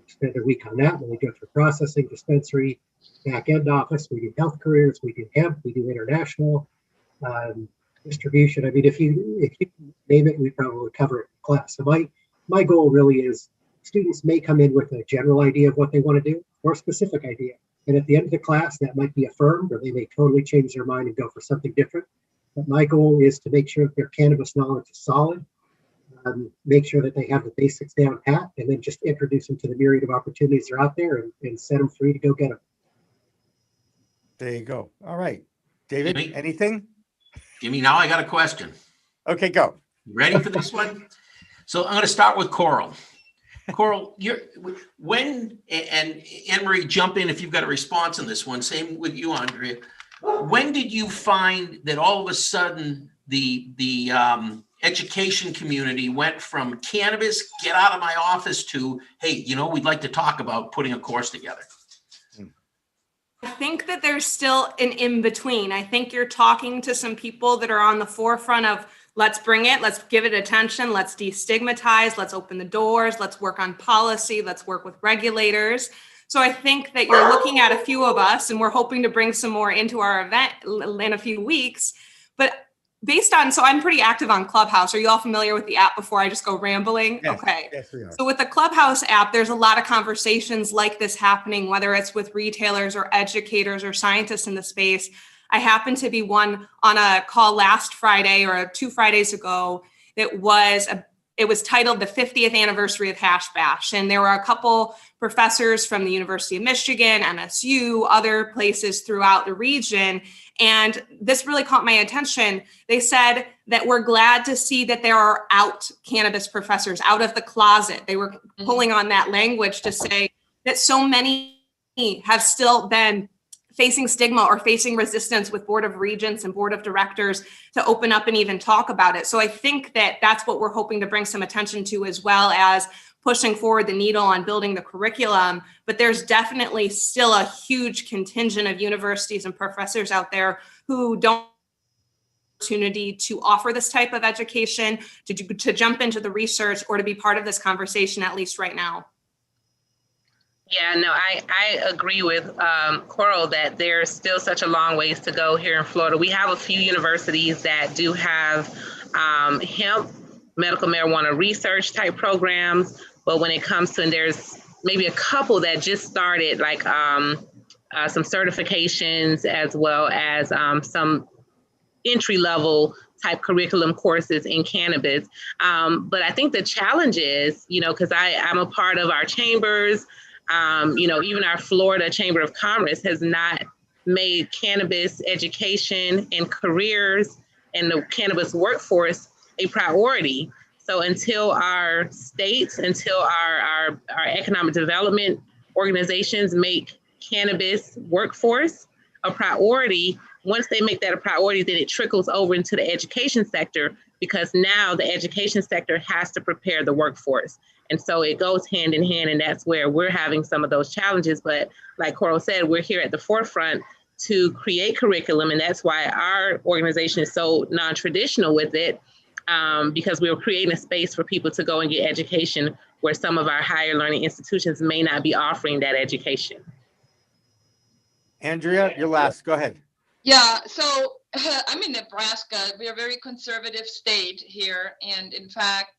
spend a week on that, and we go through processing, dispensary, back-end office, we do health careers, we do hemp, we do international, distribution. I mean, if you name it, we probably cover it in class. So my goal really is students may come in with a general idea of what they want to do or a specific idea. And at the end of the class, that might be affirmed, or they may totally change their mind and go for something different. But my goal is to make sure that their cannabis knowledge is solid, make sure that they have the basics down pat, and then just introduce them to the myriad of opportunities that are out there and set them free to go get them. There you go. All right. David, Jimmy? Anything? Jimmy, now I got a question. Okay, go. You ready for this one? So I'm going to start with Koral. Koral, when, and Anne-Marie, jump in if you've got a response on this one. Same with you, Andrea. When did you find that all of a sudden the education community went from cannabis, get out of my office, to, hey, we'd like to talk about putting a course together? I think that there's still an in-between. I think you're talking to some people that are on the forefront of, let's bring it, let's give it attention, let's destigmatize, let's open the doors, let's work on policy, let's work with regulators. So I think that you're looking at a few of us, and we're hoping to bring some more into our event in a few weeks. But so I'm pretty active on Clubhouse. Are you all familiar with the app before I just go rambling? Yes, okay. Yes, we are. So with the Clubhouse app, there's a lot of conversations like this happening, whether it's with retailers or educators or scientists in the space. I happened to be on a call last Friday or 2 Fridays ago that was it was titled the 50th anniversary of Hash Bash. And there were a couple professors from the University of Michigan, MSU, other places throughout the region. And this really caught my attention. They said that we're glad to see that there are out cannabis professors out of the closet. They were pulling on that language to say that so many have still been facing stigma or facing resistance with Board of Regents and Board of Directors to open up and even talk about it. So I think that that's what we're hoping to bring some attention to, as well as pushing forward the needle on building the curriculum. But there's definitely still a huge contingent of universities and professors out there who don't have the opportunity to offer this type of education, to jump into the research, or to be part of this conversation, at least right now. Yeah, no, I agree with Koral that there's still such a long ways to go here in Florida. We have a few universities that do have hemp, medical marijuana research type programs, but when it comes to, and there's maybe a couple that just started, like some certifications, as well as some entry level type curriculum courses in cannabis. But I think the challenge is, because I'm a part of our chambers. Even our Florida Chamber of Commerce has not made cannabis education and careers and the cannabis workforce a priority. So until our states, until our economic development organizations make cannabis workforce a priority, once they make that a priority, then it trickles over into the education sector, because now the education sector has to prepare the workforce. And so it goes hand in hand, and that's where we're having some of those challenges. But like Koral said, we're here at the forefront to create curriculum, and that's why our organization is so non-traditional with it, because we were creating a space for people to go and get education where some of our higher learning institutions may not be offering that education. Andrea, you're last. Go ahead. Yeah, so I'm in Nebraska. We're a very conservative state here. And in fact,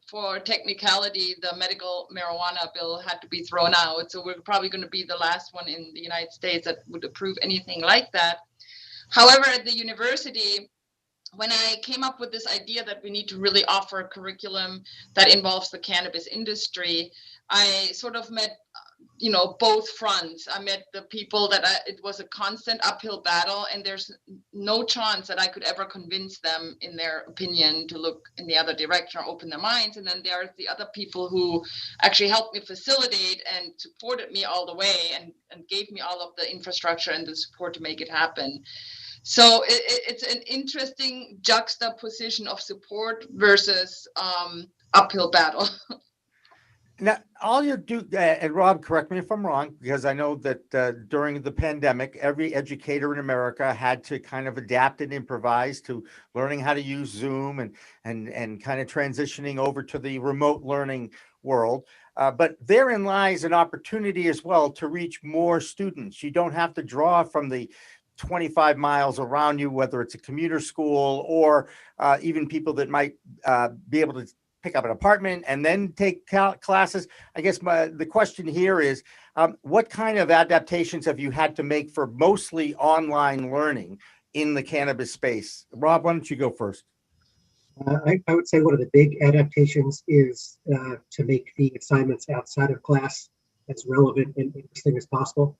for technicality, the medical marijuana bill had to be thrown out. So we're probably going to be the last one in the United States that would approve anything like that. However, at the university, when I came up with this idea that we need to really offer a curriculum that involves the cannabis industry, I sort of met both fronts. I met the people that it was a constant uphill battle, and there's no chance that I could ever convince them, in their opinion, to look in the other direction or open their minds. And then there's the other people who actually helped me facilitate and supported me all the way and gave me all of the infrastructure and the support to make it happen. So it's an interesting juxtaposition of support versus uphill battle. Now, all you do, and Rob, correct me if I'm wrong, because I know that during the pandemic, every educator in America had to kind of adapt and improvise to learning how to use Zoom and kind of transitioning over to the remote learning world. But therein lies an opportunity as well to reach more students. You don't have to draw from the 25 miles around you, whether it's a commuter school or even people that might be able to pick up an apartment and then take classes. I guess the question here is, what kind of adaptations have you had to make for mostly online learning in the cannabis space? Rob, why don't you go first? I would say one of the big adaptations is to make the assignments outside of class as relevant and interesting as possible.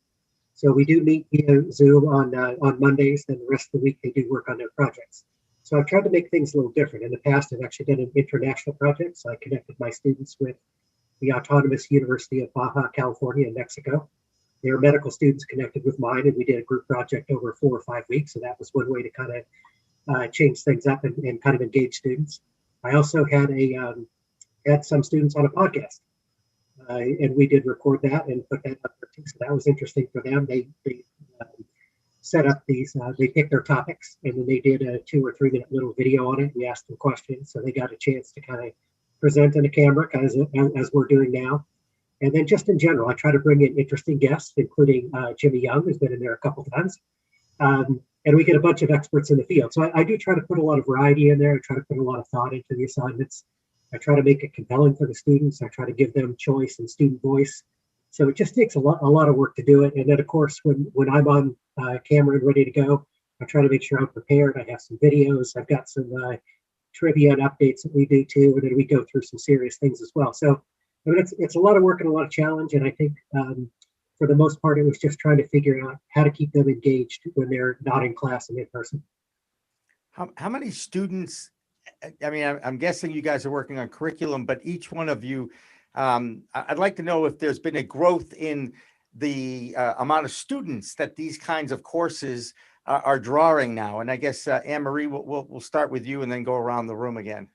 So we do meet via Zoom on Mondays, and the rest of the week they do work on their projects. So I've tried to make things a little different. In the past, I've actually done an international project. So I connected my students with the Autonomous University of Baja California in Mexico. Their medical students connected with mine, and we did a group project over 4 or 5 weeks. So that was one way to kind of change things up and kind of engage students. I also had had some students on a podcast, and we did record that and put that up there too. So that was interesting for them. They set up these, they picked their topics, and then they did a 2 or 3 minute little video on it. We asked them questions, so they got a chance to kind of present in a camera as we're doing now. And then just in general, I try to bring in interesting guests, including Jimmy Young, who's been in there a couple times. And we get a bunch of experts in the field. So I do try to put a lot of variety in there. I try to put a lot of thought into the assignments. I try to make it compelling for the students. I try to give them choice and student voice. So it just takes a lot of work to do it. And then, of course, when I'm on camera and ready to go, I try to make sure I'm prepared. I have some videos. I've got some trivia and updates that we do too, and then we go through some serious things as well. So I mean, it's a lot of work and a lot of challenge, and I think for the most part, it was just trying to figure out how to keep them engaged when they're not in class and in person. How many students? I mean, I'm guessing you guys are working on curriculum, but each one of you, I'd like to know if there's been a growth in the amount of students that these kinds of courses are drawing now. And I guess, Anne-Marie, we'll start with you and then go around the room again.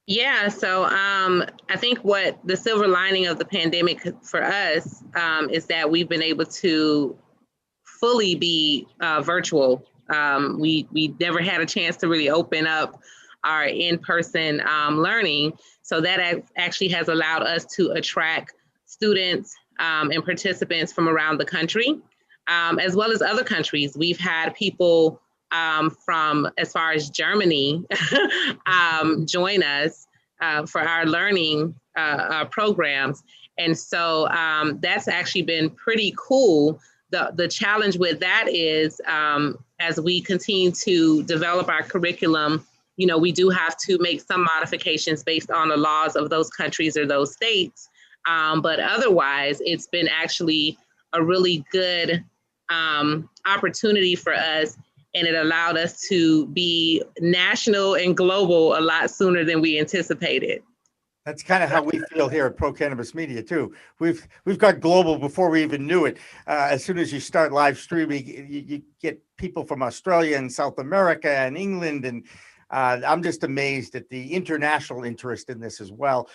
Yeah, so I think what the silver lining of the pandemic for us is that we've been able to fully be virtual. We never had a chance to really open up our in-person learning. So that actually has allowed us to attract students and participants from around the country, as well as other countries. We've had people from as far as Germany join us for our learning programs. And so that's actually been pretty cool. The challenge with that is as we continue to develop our curriculum, you know, we do have to make some modifications based on the laws of those countries or those states. But otherwise, it's been actually a really good opportunity for us. And it allowed us to be national and global a lot sooner than we anticipated. That's kind of how we feel here at Pro Cannabis Media too. We've got global before we even knew it. As soon as you start live streaming, you get people from Australia and South America and England, and I'm just amazed at the international interest in this as well.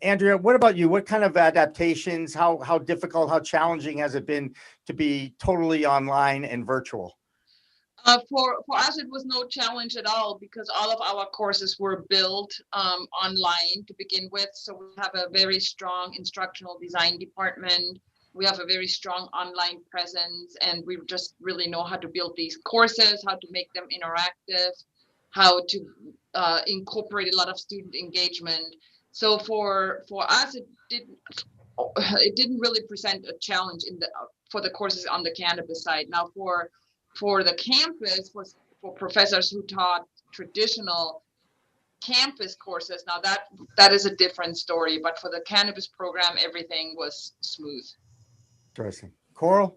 Andrea, what about you? What kind of adaptations? How difficult? How challenging has it been to be totally online and virtual? For us, it was no challenge at all because all of our courses were built online to begin with. So we have a very strong instructional design department. We have a very strong online presence, and we just really know how to build these courses, how to make them interactive, how to incorporate a lot of student engagement. So for us, it didn't really present a challenge for the courses on the cannabis side. Now for the campus, for professors who taught traditional campus courses, now that is a different story. But for the cannabis program, everything was smooth. Interesting. Koral?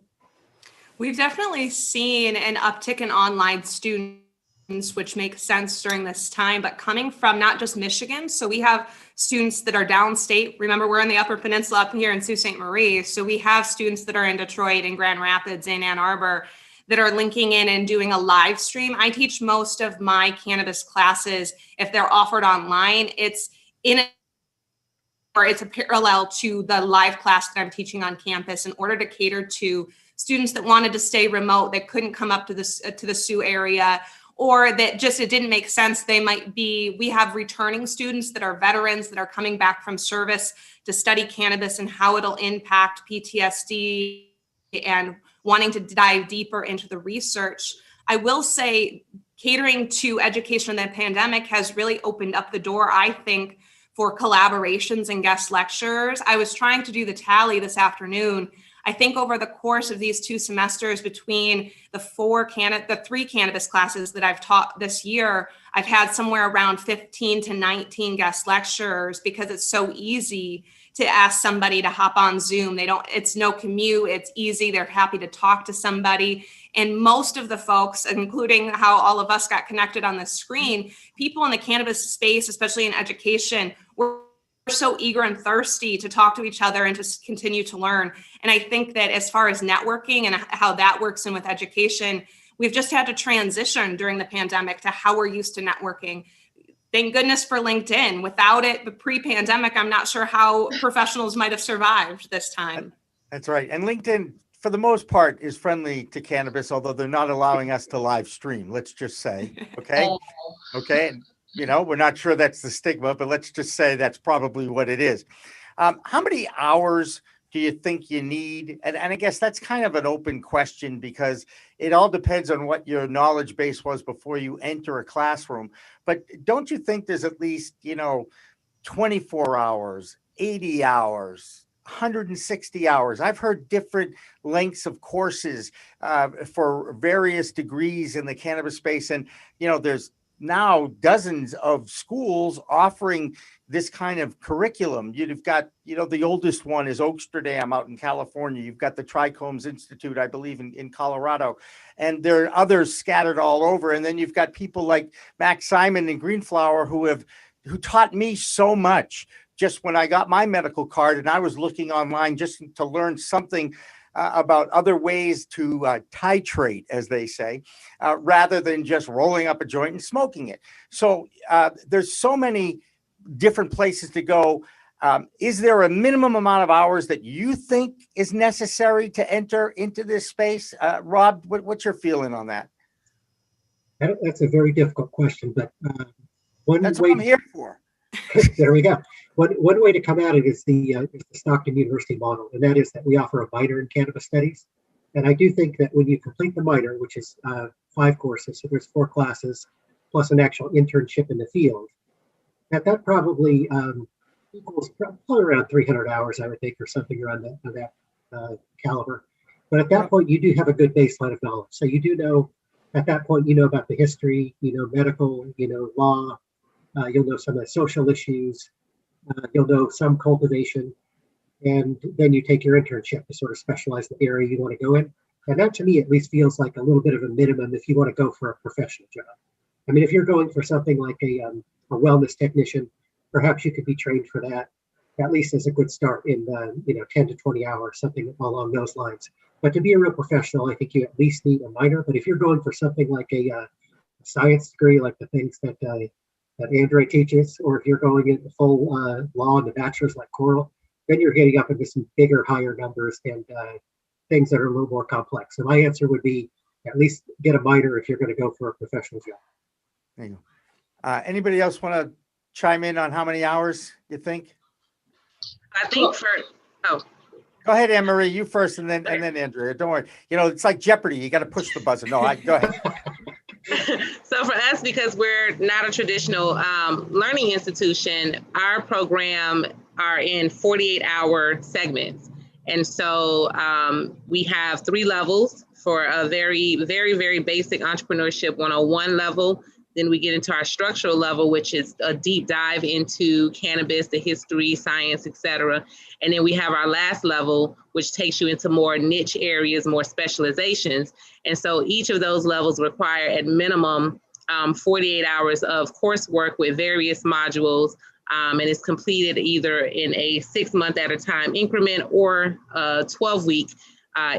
We've definitely seen an uptick in online students, which makes sense during this time, but coming from not just Michigan. So we have students that are downstate. Remember, we're in the Upper Peninsula up here in Sault Ste. Marie. So we have students that are in Detroit and Grand Rapids and Ann Arbor that are linking in and doing a live stream. I teach most of my cannabis classes, if they're offered online, it's a parallel to the live class that I'm teaching on campus in order to cater to students that wanted to stay remote, that couldn't come up to the Sioux area, or that just it didn't make sense. We have returning students that are veterans that are coming back from service to study cannabis and how it'll impact PTSD and wanting to dive deeper into the research. I will say catering to education in the pandemic has really opened up the door, I think, for collaborations and guest lecturers. I was trying to do the tally this afternoon. I think over the course of these 2 semesters between the 3 cannabis classes that I've taught this year, I've had somewhere around 15 to 19 guest lecturers because it's so easy to ask somebody to hop on Zoom. It's no commute, it's easy, they're happy to talk to somebody. And most of the folks, including how all of us got connected on the screen, people in the cannabis space, especially in education, were so eager and thirsty to talk to each other and to continue to learn. And I think that as far as networking and how that works in with education, we've just had to transition during the pandemic to how we're used to networking. Thank goodness for LinkedIn. Without it, the pre-pandemic, I'm not sure how professionals might have survived this time. That's right. And LinkedIn, for the most part, is friendly to cannabis, although they're not allowing us to live stream, let's just say. Okay. Okay. You know, we're not sure that's the stigma, but let's just say that's probably what it is. How many hours do you think you need? And I guess that's kind of an open question because it all depends on what your knowledge base was before you enter a classroom. But don't you think there's at least, 24 hours, 80 hours, 160 hours? I've heard different lengths of courses for various degrees in the cannabis space. And, there's now dozens of schools offering this kind of curriculum. You've got, the oldest one is Oaksterdam out in California. You've got the Trichomes Institute, I believe, in Colorado. And there are others scattered all over. And then you've got people like Max Simon and Greenflower who taught me so much just when I got my medical card, and I was looking online just to learn something about other ways to titrate, as they say, rather than just rolling up a joint and smoking it. So there's so many different places to go. Is there a minimum amount of hours that you think is necessary to enter into this space? Rob, what's your feeling on that? That's a very difficult question, but that's what I'm here for. There we go. One way to come at it is the Stockton University model, and that is that we offer a minor in cannabis studies. And I do think that when you complete the minor, which is 5 courses, so there's 4 classes, plus an actual internship in the field, that probably equals probably around 300 hours, I would think, or something around that caliber. But at that point, you do have a good baseline of knowledge. So you do know, at that point, you know about the history, medical, law, you'll know some of the social issues, you'll know some cultivation, and then you take your internship to sort of specialize the area you want to go in. And that, to me, at least feels like a little bit of a minimum if you want to go for a professional job. I mean, if you're going for something like a wellness technician, perhaps you could be trained for that, at least as a good start in 10 to 20 hours, something along those lines. But to be a real professional, I think you at least need a minor. But if you're going for something like a science degree, like the things that Andrea teaches, or if you're going into full law and the bachelor's like Koral, then you're getting up into some bigger, higher numbers and things that are a little more complex. So my answer would be at least get a minor if you're going to go for a professional job. There you go. Anybody else want to chime in on how many hours you think? I think Go ahead, Anne Marie, you first, and then Andrea. Don't worry. It's like Jeopardy. You got to push the buzzer. No, go ahead. So for us, because we're not a traditional learning institution, our program are in 48-hour segments. And so we have 3 levels for a very, very, very basic entrepreneurship 101 level. Then we get into our structural level, which is a deep dive into cannabis, the history, science, et cetera. And then we have our last level, which takes you into more niche areas, more specializations. And so each of those levels require at minimum 48 hours of coursework with various modules. And it's completed either in a 6-month at a time increment or a 12-week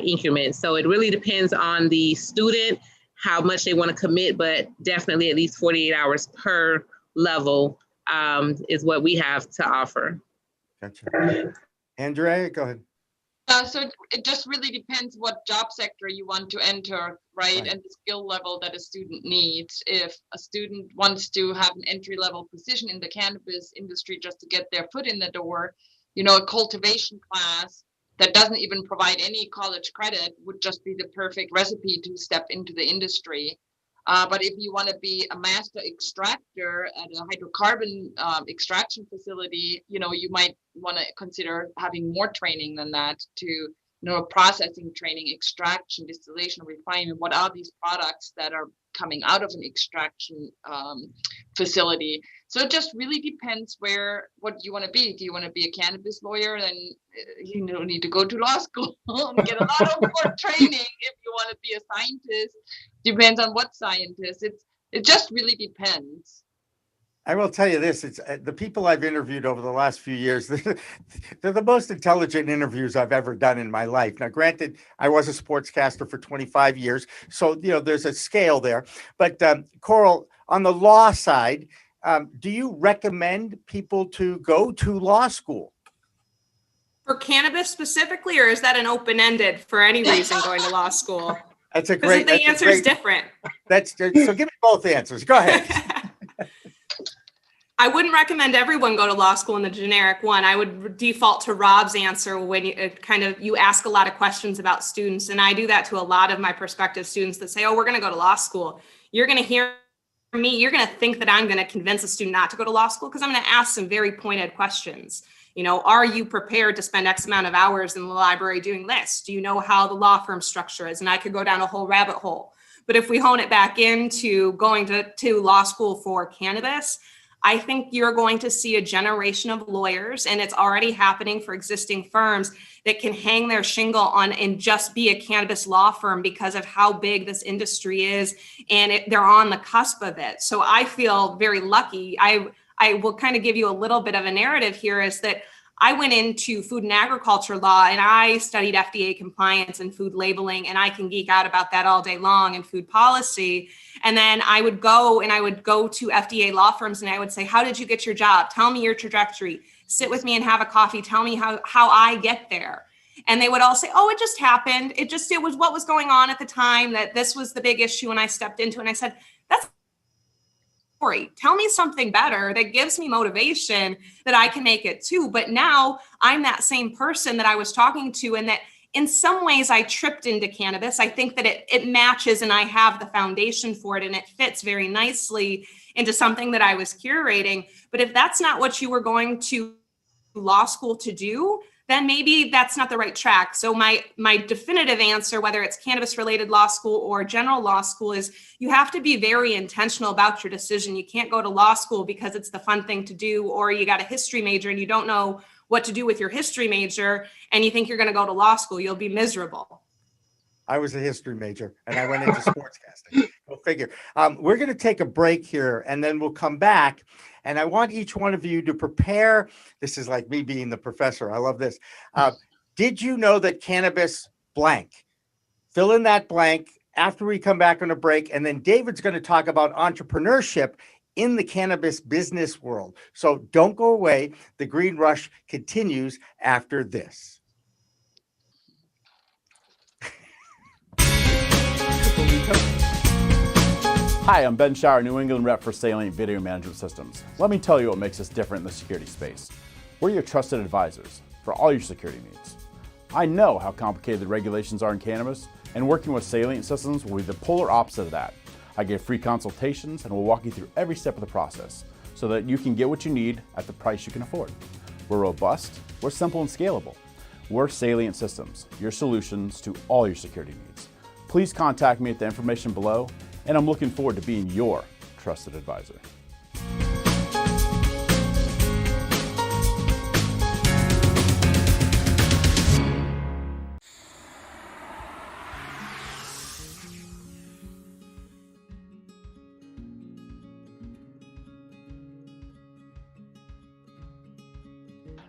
increment. So it really depends on the student, how much they want to commit, but definitely at least 48 hours per level is what we have to offer. Gotcha. Andrea, go ahead. So it just really depends what job sector you want to enter, right? And the skill level that a student needs. If a student wants to have an entry-level position in the cannabis industry just to get their foot in the door, a cultivation class that doesn't even provide any college credit would just be the perfect recipe to step into the industry. But if you want to be a master extractor at a hydrocarbon extraction facility, you might want to consider having more training than that to, processing training, extraction, distillation, refinement. What are these products that are coming out of an extraction facility? So it just really depends what you want to be. Do you want to be a cannabis lawyer? Then you need to go to law school and get a lot of more training. If you want to be a scientist, depends on what scientist. It just really depends. I will tell you this, it's the people I've interviewed over the last few years, they're the most intelligent interviews I've ever done in my life. Now, granted, I was a sportscaster for 25 years, so, there's a scale there. But Koral, on the law side, do you recommend people to go to law school? For cannabis specifically, or is that an open-ended for any reason going to law school? That's a great. The answer is different. So give me both answers. Go ahead. I wouldn't recommend everyone go to law school in the generic one. I would default to Rob's answer when you ask a lot of questions about students. And I do that to a lot of my prospective students that say, oh, we're going to go to law school. You're going to hear me. You're going to think that I'm going to convince a student not to go to law school because I'm going to ask some very pointed questions. Are you prepared to spend X amount of hours in the library doing this? Do you know how the law firm structure is? And I could go down a whole rabbit hole. But if we hone it back into going to law school for cannabis, I think you're going to see a generation of lawyers, and it's already happening for existing firms, that can hang their shingle on and just be a cannabis law firm because of how big this industry is, and they're on the cusp of it. So I feel very lucky. I will kind of give you a little bit of a narrative here, is that I went into food and agriculture law, and I studied FDA compliance and food labeling, and I can geek out about that all day long, and food policy. And then I would go to FDA law firms, and I would say, how did you get your job? Tell me your trajectory. Sit with me and have a coffee. Tell me how I get there. And they would all say, oh, it just happened. It was what was going on at the time, that this was the big issue. And I stepped into it, and I said, that's story. Tell me something better that gives me motivation that I can make it too. But now I'm that same person that I was talking to, and that in some ways I tripped into cannabis. I think that it matches, and I have the foundation for it, and it fits very nicely into something that I was curating. But if that's not what you were going to law school to do, then maybe that's not the right track. So my definitive answer, whether it's cannabis related law school or general law school, is you have to be very intentional about your decision. You can't go to law school because it's the fun thing to do, or you got a history major and you don't know what to do with your history major and you think you're going to go to law school. You'll be miserable. I was a history major and I went into sportscasting. Go figure. We're going to take a break here, and then we'll come back. And I want each one of you to prepare. This is like me being the professor. I love this. Did you know that cannabis blank? Fill in that blank after we come back on a break. And then David's going to talk about entrepreneurship in the cannabis business world. So don't go away. The Green Rush continues after this. Hi, I'm Ben Shire, New England rep for Salient Video Management Systems. Let me tell you what makes us different in the security space. We're your trusted advisors for all your security needs. I know how complicated the regulations are in cannabis, and working with Salient Systems will be the polar opposite of that. I give free consultations and will walk you through every step of the process so that you can get what you need at the price you can afford. We're robust, we're simple and scalable. We're Salient Systems, your solutions to all your security needs. Please contact me at the information below, and I'm looking forward to being your trusted advisor.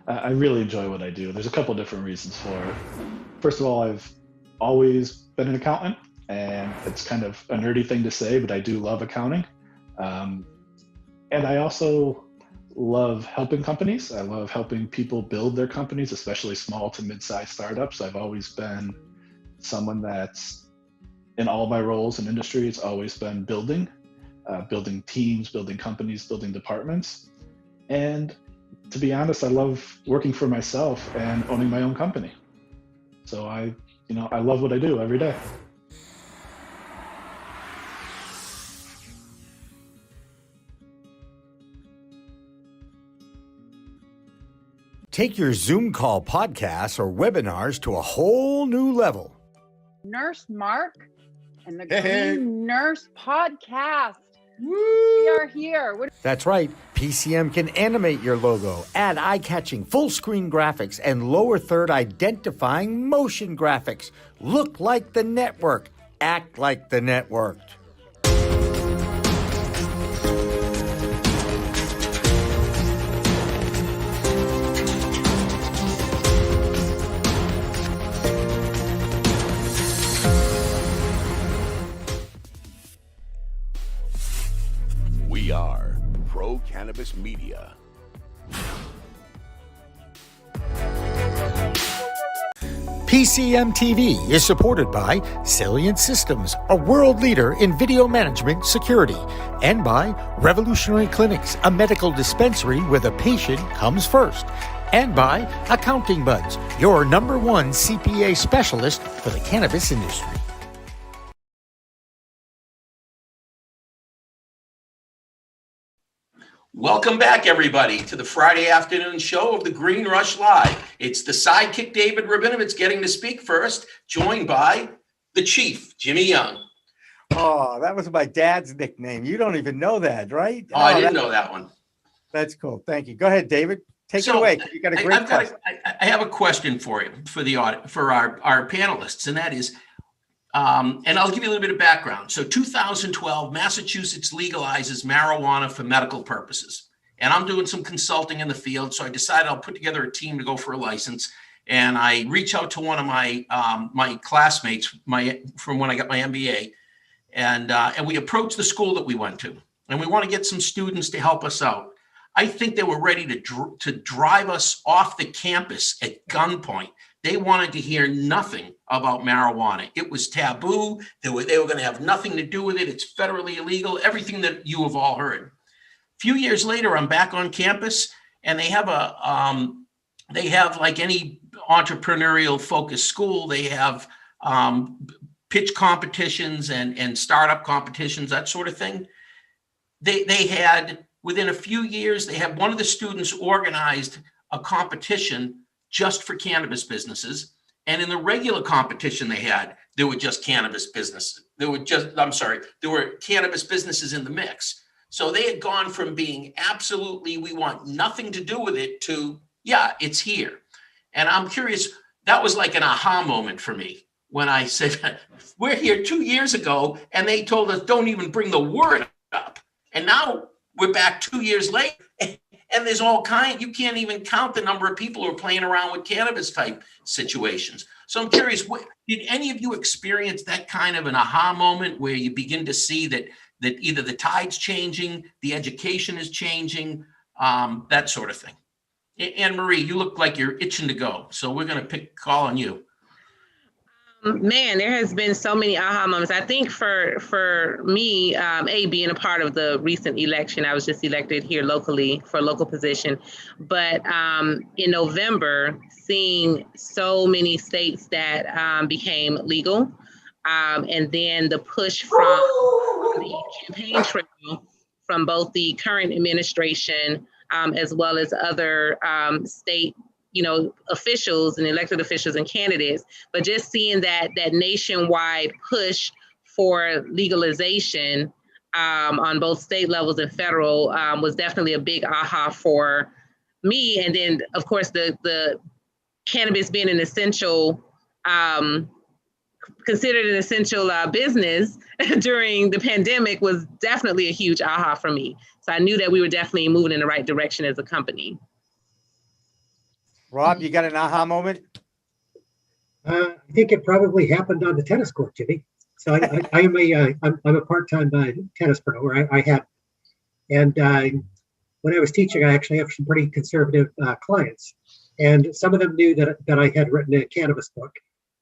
I really enjoy what I do. There's a couple different reasons for it. First of all, I've always been an accountant, and it's kind of a nerdy thing to say, but I do love accounting. And I also love helping companies. I love helping people build their companies, especially small to mid-sized startups. I've always been someone that's, in all my roles in industry, it's always been building teams, building companies, building departments. And to be honest, I love working for myself and owning my own company. So I love what I do every day. Take your Zoom call podcasts or webinars to a whole new level. Nurse Mark and the Green Nurse Podcast. We are here. That's right. PCM can animate your logo, add eye-catching full-screen graphics, and lower third identifying motion graphics. Look like the network. Act like the network. We are Pro Cannabis Media. PCM TV is supported by Salient Systems, a world leader in video management security, and by Revolutionary Clinics, a medical dispensary where the patient comes first, and by Accounting Buds, your #1 CPA specialist for the cannabis industry. Welcome back, everybody, to the Friday afternoon show of the Green Rush Live. It's the sidekick, David Rabinovitz, getting to speak first, joined by the chief, Jimmy Young. Oh, that was my dad's nickname. You don't even know that, right? Oh, I didn't know that one. That's cool. Thank you. Go ahead, David. Take it away. You got a great question. I have a question for you, for the for our panelists, and that is, and I'll give you a little bit of background. So 2012, Massachusetts legalizes marijuana for medical purposes. And I'm doing some consulting in the field. So I decided I'll put together a team to go for a license. And I reach out to one of my my classmates from when I got my MBA. And we approached the school that we went to. And we want to get some students to help us out. I think they were ready to drive us off the campus at gunpoint. They wanted to hear nothing about marijuana. It was taboo. They were going to have nothing to do with it. It's federally illegal, everything that you have all heard. A few years later, I'm back on campus, and they have like any entrepreneurial focused school, they have pitch competitions and startup competitions, that sort of thing. They had, within a few years, they had one of the students organized a competition just for cannabis businesses. And in the regular competition they had, there were just cannabis businesses. There were cannabis businesses in the mix. So they had gone from being absolutely, we want nothing to do with it, to, yeah, it's here. And I'm curious, that was like an aha moment for me when I said, we're here 2 years ago, and they told us, don't even bring the word up. And now we're back 2 years later, and there's all kinds, you can't even count the number of people who are playing around with cannabis type situations. So I'm curious, did any of you experience that kind of an aha moment where you begin to see that either the tide's changing, the education is changing, that sort of thing? And Marie, you look like you're itching to go. So we're going to call on you. Man, there has been so many aha moments. I think for me, being a part of the recent election, I was just elected here locally for a local position. But in November, seeing so many states that became legal, and then the push from the campaign trail from both the current administration as well as other state officials and elected officials and candidates, but just seeing that nationwide push for legalization on both state levels and federal was definitely a big aha for me. And then, of course, the cannabis being an essential, considered an essential business during the pandemic was definitely a huge aha for me. So I knew that we were definitely moving in the right direction as a company. Rob, you got an aha I think it probably happened on the tennis court, Jimmy. So I'm a part-time tennis pro, or I have. And when I was teaching, I actually have some pretty conservative clients, and some of them knew that I had written a cannabis book,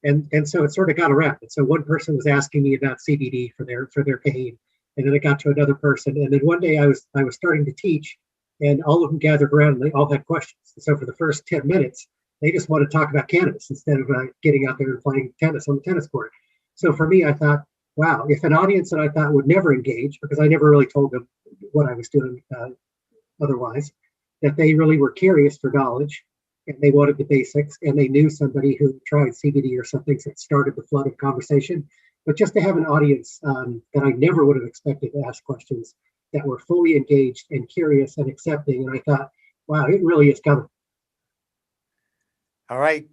and so it sort of got around. And so one person was asking me about CBD for their pain, and then it got to another person, and then one day I was starting to teach. And all of them gathered around and they all had questions. So for the first 10 minutes, they just want to talk about cannabis instead of getting out there and playing tennis on the tennis court. So for me, I thought, wow, if an audience that I thought would never engage, because I never really told them what I was doing otherwise, that they really were curious for knowledge and they wanted the basics and they knew somebody who tried CBD or something that started the flood of conversation. But just to have an audience that I never would have expected to ask questions, that were fully engaged and curious and accepting. And I thought, wow, it really is coming. All right,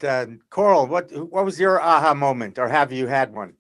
Koral, what was your aha moment, or have you had one?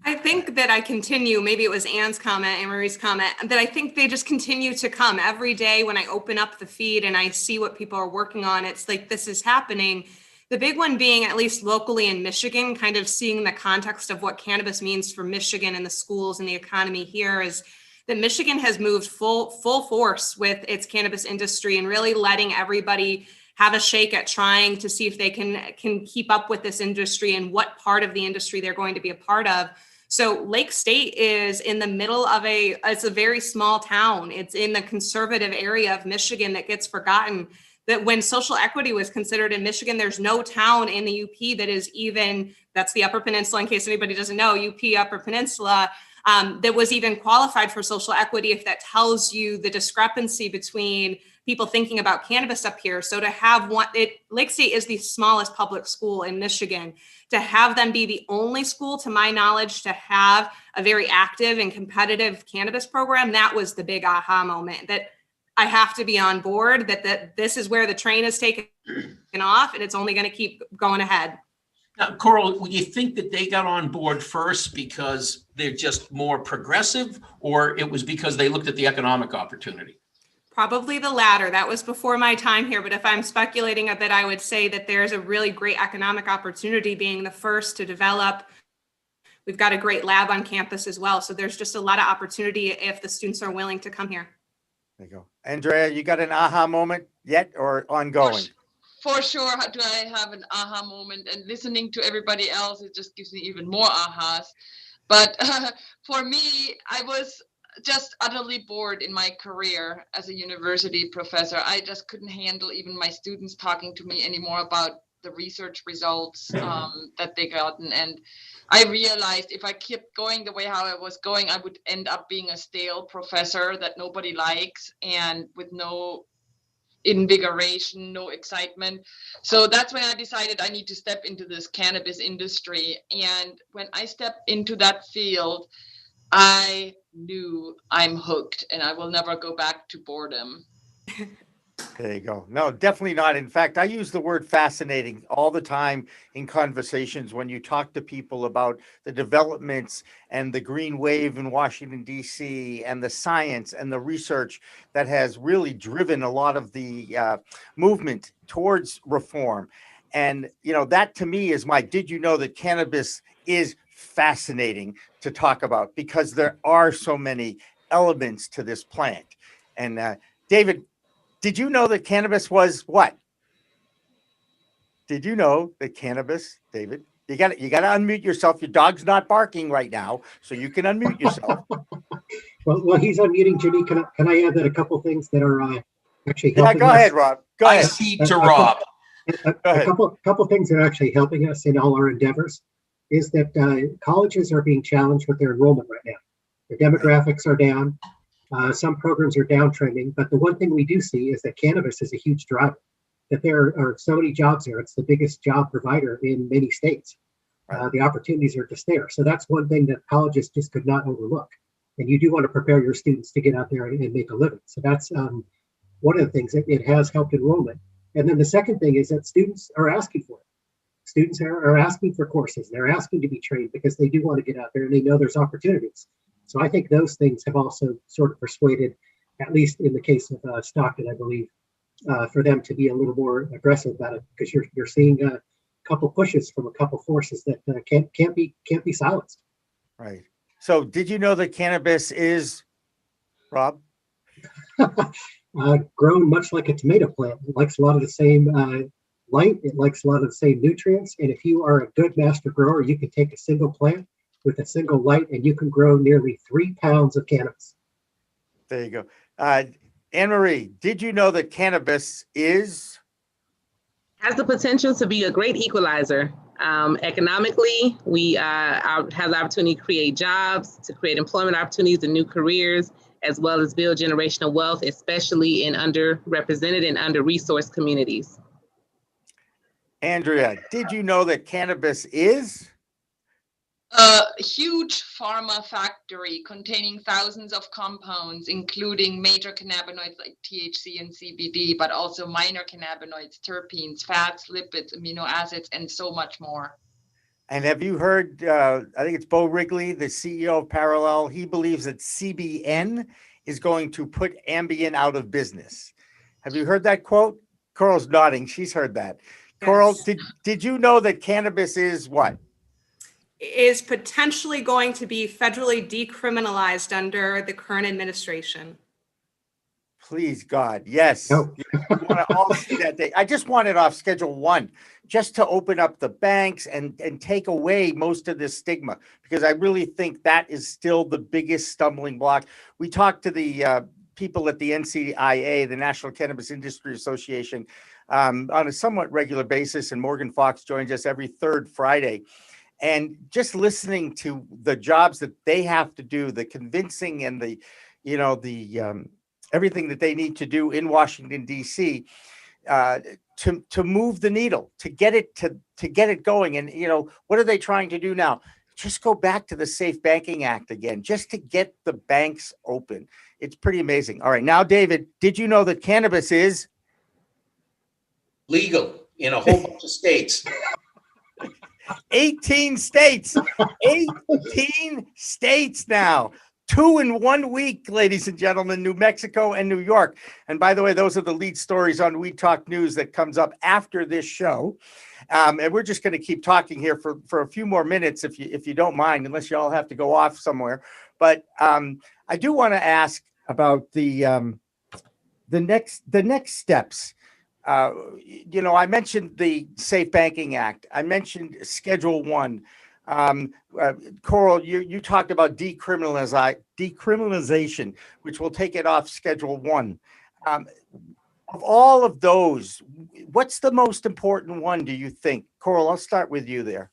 I think that I continue, maybe it was Anne's comment and Marie's comment, that I think they just continue to come every day when I open up the feed and I see what people are working on. It's like, this is happening. The big one being, at least locally in Michigan, kind of seeing the context of what cannabis means for Michigan and the schools and the economy here, is that Michigan has moved full force with its cannabis industry and really letting everybody have a shake at trying to see if they can keep up with this industry and what part of the industry they're going to be a part of. So Lake State is in the middle of it's a very small town. It's in the conservative area of Michigan that gets forgotten. That when social equity was considered in Michigan, there's no town in the UP that is even, that's the Upper Peninsula, in case anybody doesn't know, UP Upper Peninsula, that was even qualified for social equity, if that tells you the discrepancy between people thinking about cannabis up here. So to have Lake State is the smallest public school in Michigan. To have them be the only school, to my knowledge, to have a very active and competitive cannabis program, that was the big aha moment, that I have to be on board, that this is where the train is taken off and it's only going to keep going ahead. Now, Koral, would you think that they got on board first because they're just more progressive, or it was because they looked at the economic opportunity? Probably the latter. That was before my time here. But if I'm speculating a bit, I would say that there's a really great economic opportunity being the first to develop. We've got a great lab on campus as well. So there's just a lot of opportunity if the students are willing to come here. There you go. Andrea, you got an aha moment yet or ongoing? For sure, do I have an aha moment, and listening to everybody else, it just gives me even more ahas. But for me, I was just utterly bored in my career as a university professor. I just couldn't handle even my students talking to me anymore about the research results that they gotten. And I realized if I kept going the way how I was going, I would end up being a stale professor that nobody likes and with no invigoration, no excitement. So that's when I decided I need to step into this cannabis industry. And when I stepped into that field, I knew I'm hooked and I will never go back to boredom. There you go. No, definitely not. In fact, I use the word fascinating all the time in conversations when you talk to people about the developments and the green wave in Washington, D.C., and the science and the research that has really driven a lot of the movement towards reform. And, you know, that to me is did you know that cannabis is fascinating to talk about, because there are so many elements to this plant. And David, did you know that cannabis was what? Did you know that cannabis, David? You got to unmute yourself. Your dog's not barking right now, so you can unmute yourself. Well, he's unmuting, Jimmy. Can I add that a couple things that are actually helping go us? ahead, Rob. Go ahead. I see to Rob. A couple things that are actually helping us in all our endeavors is that colleges are being challenged with their enrollment right now. Their demographics are down. Some programs are downtrending, but the one thing we do see is that cannabis is a huge driver, that there are so many jobs there. It's the biggest job provider in many states. The opportunities are just there. So that's one thing that colleges just could not overlook. And you do want to prepare your students to get out there and make a living. So that's one of the things that it has helped enrollment. And then the second thing is that students are asking for it. Students are asking for courses. They're asking to be trained because they do want to get out there and they know there's opportunities. So I think those things have also sort of persuaded, at least in the case of Stockton, I believe, for them to be a little more aggressive about it, because you're seeing a couple pushes from a couple forces that can't be silenced. Right. So did you know that cannabis is, Rob? Grown much like a tomato plant. It likes a lot of the same light. It likes a lot of the same nutrients. And if you are a good master grower, you can take a single plant with a single light and you can grow nearly 3 pounds of cannabis. There you go. Anne-Marie, did you know that cannabis has the potential to be a great equalizer? Economically, we have the opportunity to create jobs, to create employment opportunities and new careers, as well as build generational wealth, especially in underrepresented and under-resourced communities. Andrea, did you know that cannabis is a huge pharma factory containing thousands of compounds, including major cannabinoids like THC and CBD, but also minor cannabinoids, terpenes, fats, lipids, amino acids, and so much more. And have you heard, I think it's Bo Wrigley, the CEO of Parallel, he believes that CBN is going to put Ambien out of business. Have you heard that quote? Coral's nodding. She's heard that. Yes. Koral, did you know that cannabis is what? Is potentially going to be federally decriminalized under the current administration. Please, God, yes. No. You want to all see that day. I just want it off Schedule 1, just to open up the banks and take away most of this stigma, because I really think that is still the biggest stumbling block. We talked to the people at the NCIA, the National Cannabis Industry Association, on a somewhat regular basis, and Morgan Fox joins us every third Friday. And just listening to the jobs that they have to do, the convincing and the, everything that they need to do in Washington, D.C., to move the needle, to get it going. And, what are they trying to do now? Just go back to the Safe Banking Act again, just to get the banks open. It's pretty amazing. All right. Now, David, did you know that cannabis is legal in a whole bunch of states? 18 states, 18 states now. 2 in 1 week, ladies and gentlemen, New Mexico and New York. And by the way, those are the lead stories on Weed Talk News that comes up after this show. And we're just going to keep talking here for a few more minutes, if you don't mind, unless you all have to go off somewhere. But I do want to ask about the next steps. I mentioned the Safe Banking Act. I mentioned Schedule 1. Koral, you talked about decriminalization, which will take it off Schedule 1. Of all of those, what's the most important one, do you think? Koral, I'll start with you there.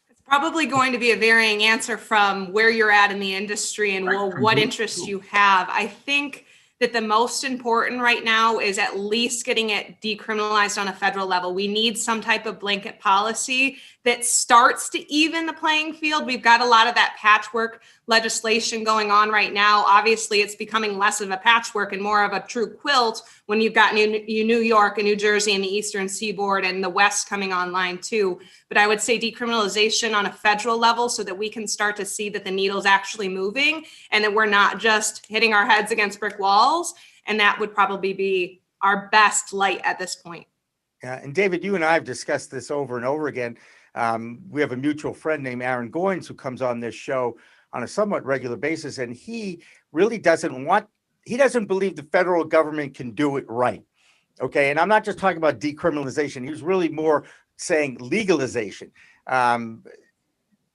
It's probably going to be a varying answer from where you're at in the industry and what interests you have. I think that the most important right now is at least getting it decriminalized on a federal level. We need some type of blanket policy that starts to even the playing field. We've got a lot of that patchwork legislation going on right now. Obviously, it's becoming less of a patchwork and more of a true quilt when you've got New York and New Jersey and the Eastern Seaboard and the West coming online too. But I would say decriminalization on a federal level so that we can start to see that the needle's actually moving and that we're not just hitting our heads against brick walls. And that would probably be our best light at this point. Yeah, and David, you and I have discussed this over and over again. We have a mutual friend named Aaron Goins who comes on this show on a somewhat regular basis, and he really doesn't believe the federal government can do it right. Okay, and I'm not just talking about decriminalization. He was really more saying legalization.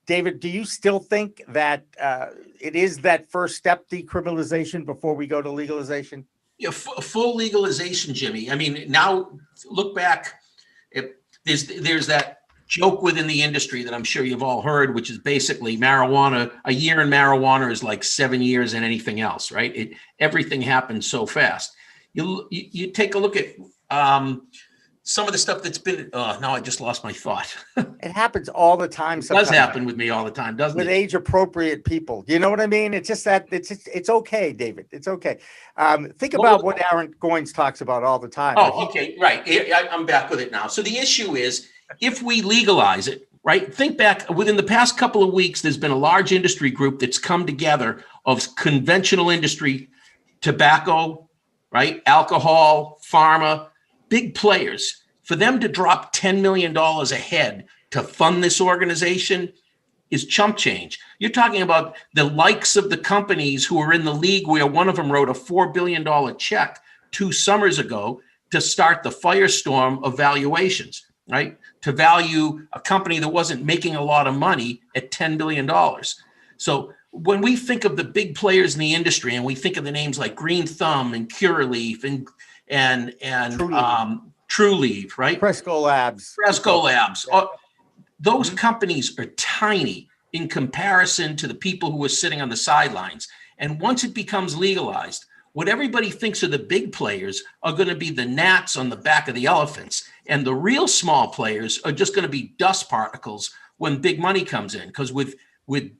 David, do you still think that it is that first step, decriminalization, before we go to legalization? Yeah, full legalization, Jimmy. I mean, now look back. There's that joke within the industry that I'm sure you've all heard, which is basically marijuana. A year in marijuana is like 7 years in anything else, right? Everything happens so fast. You take a look at some of the stuff that's been. Now I just lost my thought. It happens all the time. It does happen with me all the time, doesn't it? With age-appropriate people. You know what I mean? It's just that it's okay, David. It's okay. Think about what Aaron Goins talks about all the time. Oh, okay, right. I'm back with it now. So the issue is, if we legalize it, right? Think back within the past couple of weeks, there's been a large industry group that's come together of conventional industry, tobacco, right? Alcohol, pharma, big players. For them to drop $10 million a head to fund this organization is chump change. You're talking about the likes of the companies who are in the league where one of them wrote a $4 billion check 2 summers ago to start the firestorm of valuations, right? To value a company that wasn't making a lot of money at $10 billion. So when we think of the big players in the industry and we think of the names like Green Thumb and Curaleaf and Trulieve, right? Cresco Labs. Those companies are tiny in comparison to the people who are sitting on the sidelines. And once it becomes legalized, what everybody thinks are the big players are going to be the gnats on the back of the elephants. And the real small players are just going to be dust particles when big money comes in. Because with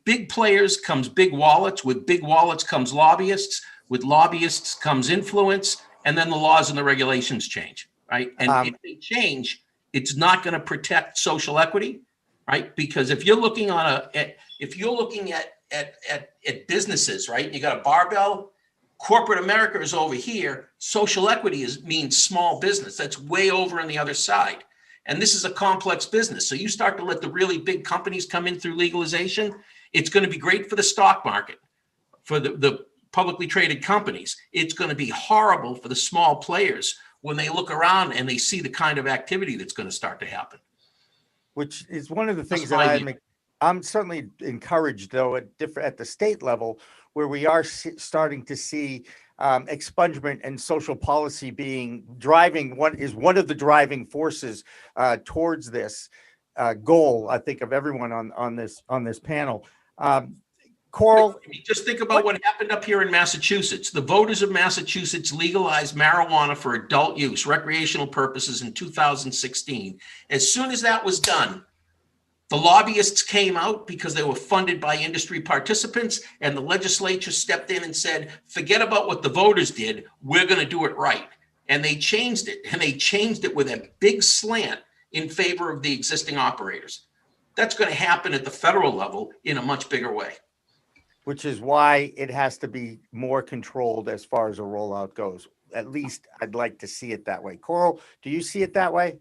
big players comes big wallets. With big wallets comes lobbyists. With lobbyists comes influence. And then the laws and the regulations change, right? And if they change, it's not going to protect social equity, right? Because if you're looking at businesses, right? You got a barbell. Corporate America is over here. Social equity means small business. That's way over on the other side. And this is a complex business. So you start to let the really big companies come in through legalization. It's going to be great for the stock market, for the publicly traded companies. It's going to be horrible for the small players when they look around and they see the kind of activity that's going to start to happen. Which is one of the things that I'm certainly encouraged, though, at the state level, where we are starting to see expungement and social policy being one of the driving forces towards this. goal, I think, of everyone on this panel. Koral, just think about what happened up here in Massachusetts. The voters of Massachusetts legalized marijuana for adult use, recreational purposes in 2016. As soon as that was done, the lobbyists came out because they were funded by industry participants, and the legislature stepped in and said, forget about what the voters did. We're going to do it right. And they changed it, and they changed it with a big slant in favor of the existing operators. That's going to happen at the federal level in a much bigger way. Which is why it has to be more controlled as far as a rollout goes. At least I'd like to see it that way. Koral, do you see it that way?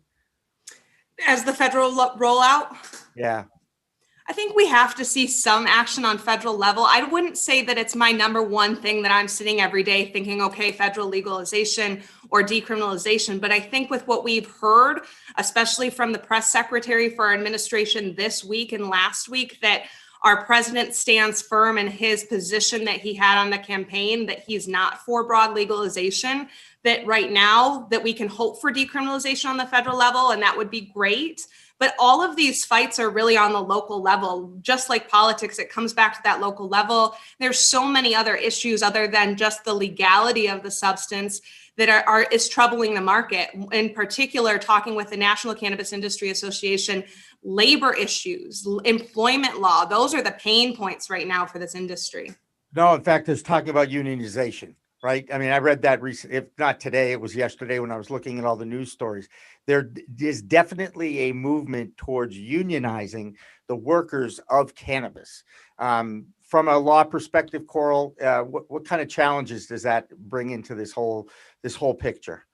As the federal rollout? Yeah. I think we have to see some action on federal level. I wouldn't say that it's my number one thing that I'm sitting every day thinking, okay, federal legalization or decriminalization. But I think with what we've heard, especially from the press secretary for our administration this week and last week, that our president stands firm in his position that he had on the campaign, that he's not for broad legalization, that right now that we can hope for decriminalization on the federal level, and that would be great. But all of these fights are really on the local level. Just like politics, it comes back to that local level. There's so many other issues other than just the legality of the substance that is troubling the market. In particular, talking with the National Cannabis Industry Association, labor issues, employment law, those are the pain points right now for this industry. No, in fact, it's talking about unionization, right? I mean, I read that recently, if not today, it was yesterday when I was looking at all the news stories. There is definitely a movement towards unionizing the workers of cannabis. From a law perspective, Koral, what kind of challenges does that bring into this whole picture?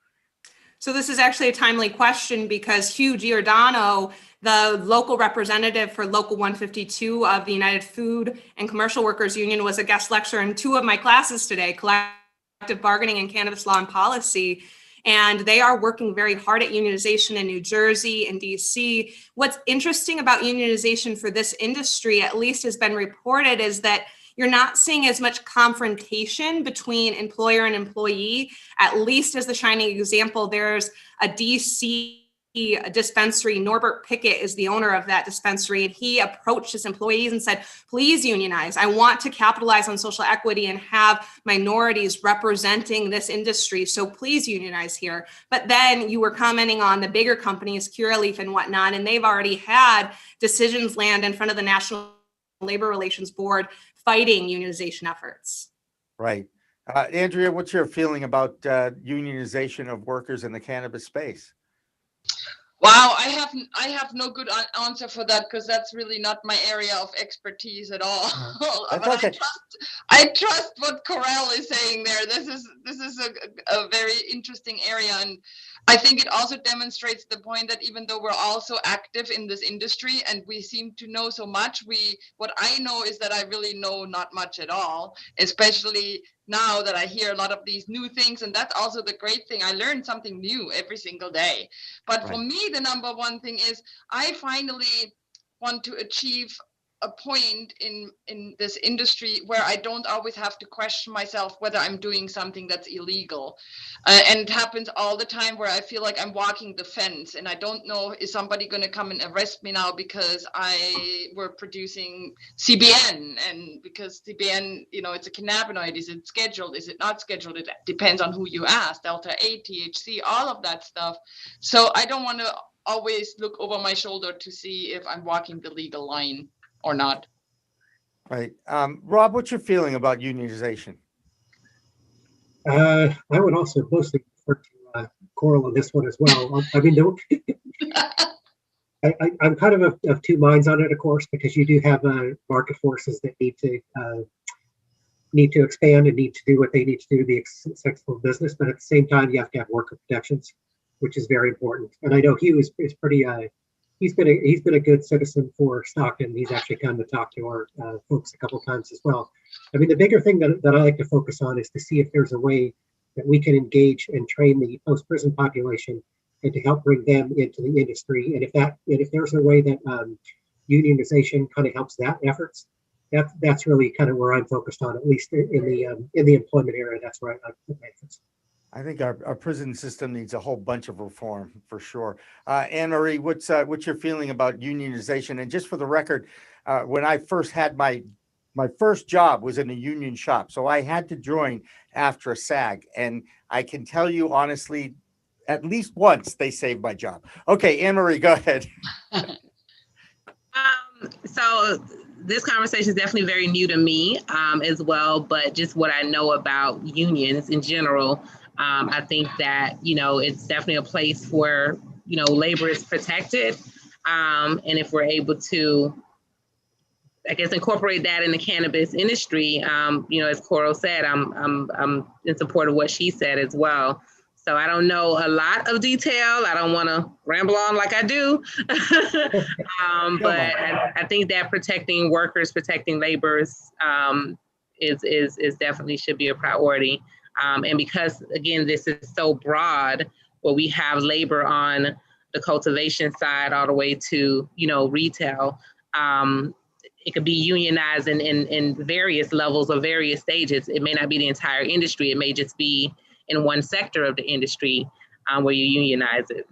So this is actually a timely question because Hugh Giordano, the local representative for Local 152 of the United Food and Commercial Workers Union, was a guest lecturer in 2 of my classes today, collective bargaining and cannabis law and policy. And they are working very hard at unionization in New Jersey and DC. What's interesting about unionization for this industry, at least has been reported, is that you're not seeing as much confrontation between employer and employee. At least as the shining example, there's a DC dispensary. Norbert Pickett is the owner of that dispensary, and he approached his employees and said, please unionize. I want to capitalize on social equity and have minorities representing this industry, so please unionize here. But then you were commenting on the bigger companies, Curaleaf and whatnot, and they've already had decisions land in front of the National Labor Relations Board fighting unionization efforts. Right. Andrea, what's your feeling about unionization of workers in the cannabis space? Wow, I have no good answer for that because that's really not my area of expertise at all. But I trust what Koral is saying there. This is a very interesting area, and I think it also demonstrates the point that even though we're all so active in this industry and we seem to know so much, what I know is that I really know not much at all, especially now that I hear a lot of these new things. And that's also the great thing. I learn something new every single day. But for me, the number one thing is I finally want to achieve a point in this industry where I don't always have to question myself whether I'm doing something that's illegal. And it happens all the time where I feel like I'm walking the fence and I don't know, is somebody going to come and arrest me now because we're producing CBN, and because CBN, it's a cannabinoid. Is it scheduled? Is it not scheduled? It depends on who you ask. Delta 8, THC, all of that stuff. So I don't want to always look over my shoulder to see if I'm walking the legal line or not. Right. Rob, what's your feeling about unionization? I would also mostly refer to Koral on this one as well. I mean, I'm kind of 2 minds on it, of course, because you do have market forces that need to expand and need to do what they need to do to be a successful business. But at the same time, you have to have worker protections, which is very important. And I know Hugh is pretty. He's been a good citizen for Stockton. He's actually come to talk to our folks a couple of times as well. I mean, the bigger thing that I like to focus on is to see if there's a way that we can engage and train the post-prison population and to help bring them into the industry. And if there's a way that unionization kind of helps that efforts, that's really kind of where I'm focused on, at least in the employment area. That's where I like to put my efforts. I think our prison system needs a whole bunch of reform for sure. Anne Marie, what's your feeling about unionization? And just for the record, when I first had my first job was in a union shop, so I had to join after a SAG, and I can tell you honestly, at least once they saved my job. Okay, Anne Marie, go ahead. So this conversation is definitely very new to me as well, but just what I know about unions in general, I think that, it's definitely a place where, labor is protected. And if we're able to, I guess, incorporate that in the cannabis industry, as Koral said, I'm in support of what she said as well. So I don't know a lot of detail. I don't want to ramble on like I do. But I think that protecting workers, protecting laborers is definitely should be a priority. And because, again, this is so broad, where we have labor on the cultivation side all the way to, retail, it could be unionized in various levels or various stages. It may not be the entire industry. It may just be in one sector of the industry where you unionize it.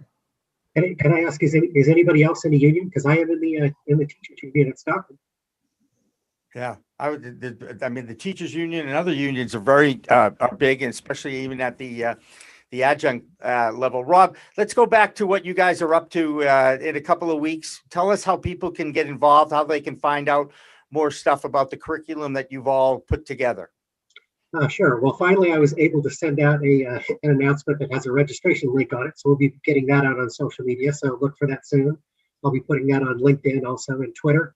Can I ask, is anybody else in the union? Because I am in the teachers union at Stockton. Yeah, I mean, the teachers union and other unions are very are big, and especially even at the adjunct level. Rob, let's go back to what you guys are up to in a couple of weeks. Tell us how people can get involved, how they can find out more stuff about the curriculum that you've all put together. Sure. Well, finally, I was able to send out an announcement that has a registration link on it. So we'll be getting that out on social media. So look for that soon. I'll be putting that on LinkedIn, also in Twitter.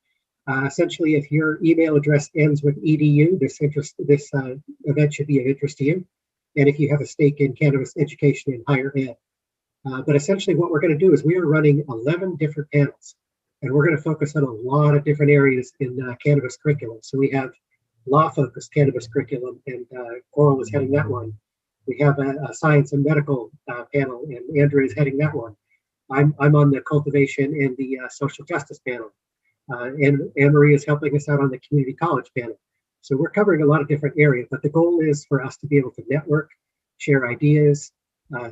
Essentially, if your email address ends with edu, this event should be of interest to you. And if you have a stake in cannabis education and higher ed. But essentially, what we're going to do is we are running 11 different panels, and we're going to focus on a lot of different areas in cannabis curriculum. So we have law-focused cannabis curriculum, and Koral is heading that one. We have a science and medical panel, and Andrea is heading that one. I'm on the cultivation and the social justice panel, and Anne Marie is helping us out on the community college panel. So we're covering a lot of different areas, but the goal is for us to be able to network, share ideas,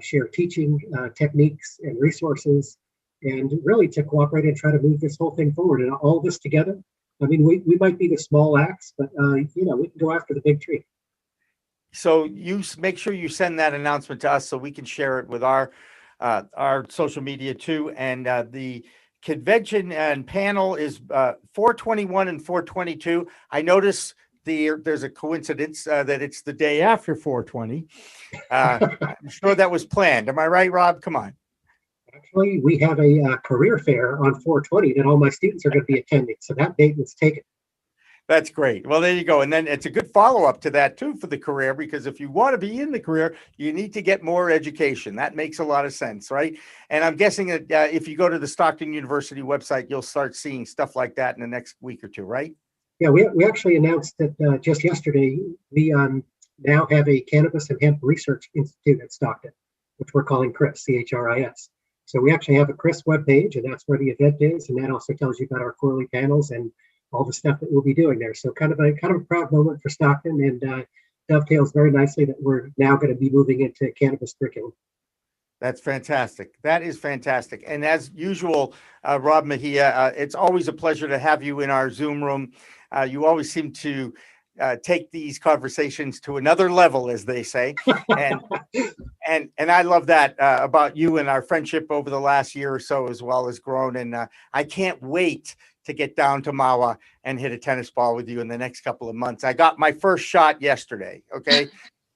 share teaching techniques and resources, and really to cooperate and try to move this whole thing forward. And all this together, I mean, we might be the small axe, but we can go after the big tree. So you make sure you send that announcement to us so we can share it with our social media too. And the convention and panel is 4/21 and 4/22. I notice there's a coincidence that it's the day after 4/20. I'm sure that was planned. Am I right, Rob? Come on. Actually, we have a career fair on 4/20 that all my students are going to be attending. So that date was taken. That's great. Well, there you go. And then it's a good follow-up to that too for the career, because if you want to be in the career, you need to get more education. That makes a lot of sense, right? And I'm guessing that if you go to the Stockton University website, you'll start seeing stuff like that in the next week or two, right? Yeah, we actually announced that just yesterday, we now have a Cannabis and Hemp Research Institute at Stockton, which we're calling CHRIS, C-H-R-I-S. So we actually have a CHRIS webpage, and that's where the event is. And that also tells you about our quarterly panels and all the stuff that we'll be doing there. So kind of a proud moment for Stockton, and dovetails very nicely that we're now going to be moving into cannabis curriculum. That's fantastic. That is fantastic. And as usual, Rob Mejia, it's always a pleasure to have you in our Zoom room. You always seem to take these conversations to another level, as they say. And and I love that about you, and our friendship over the last year or so as well has grown. And I can't wait to get down to Mawa and hit a tennis ball with you in the next couple of months. I got my first shot yesterday. Okay.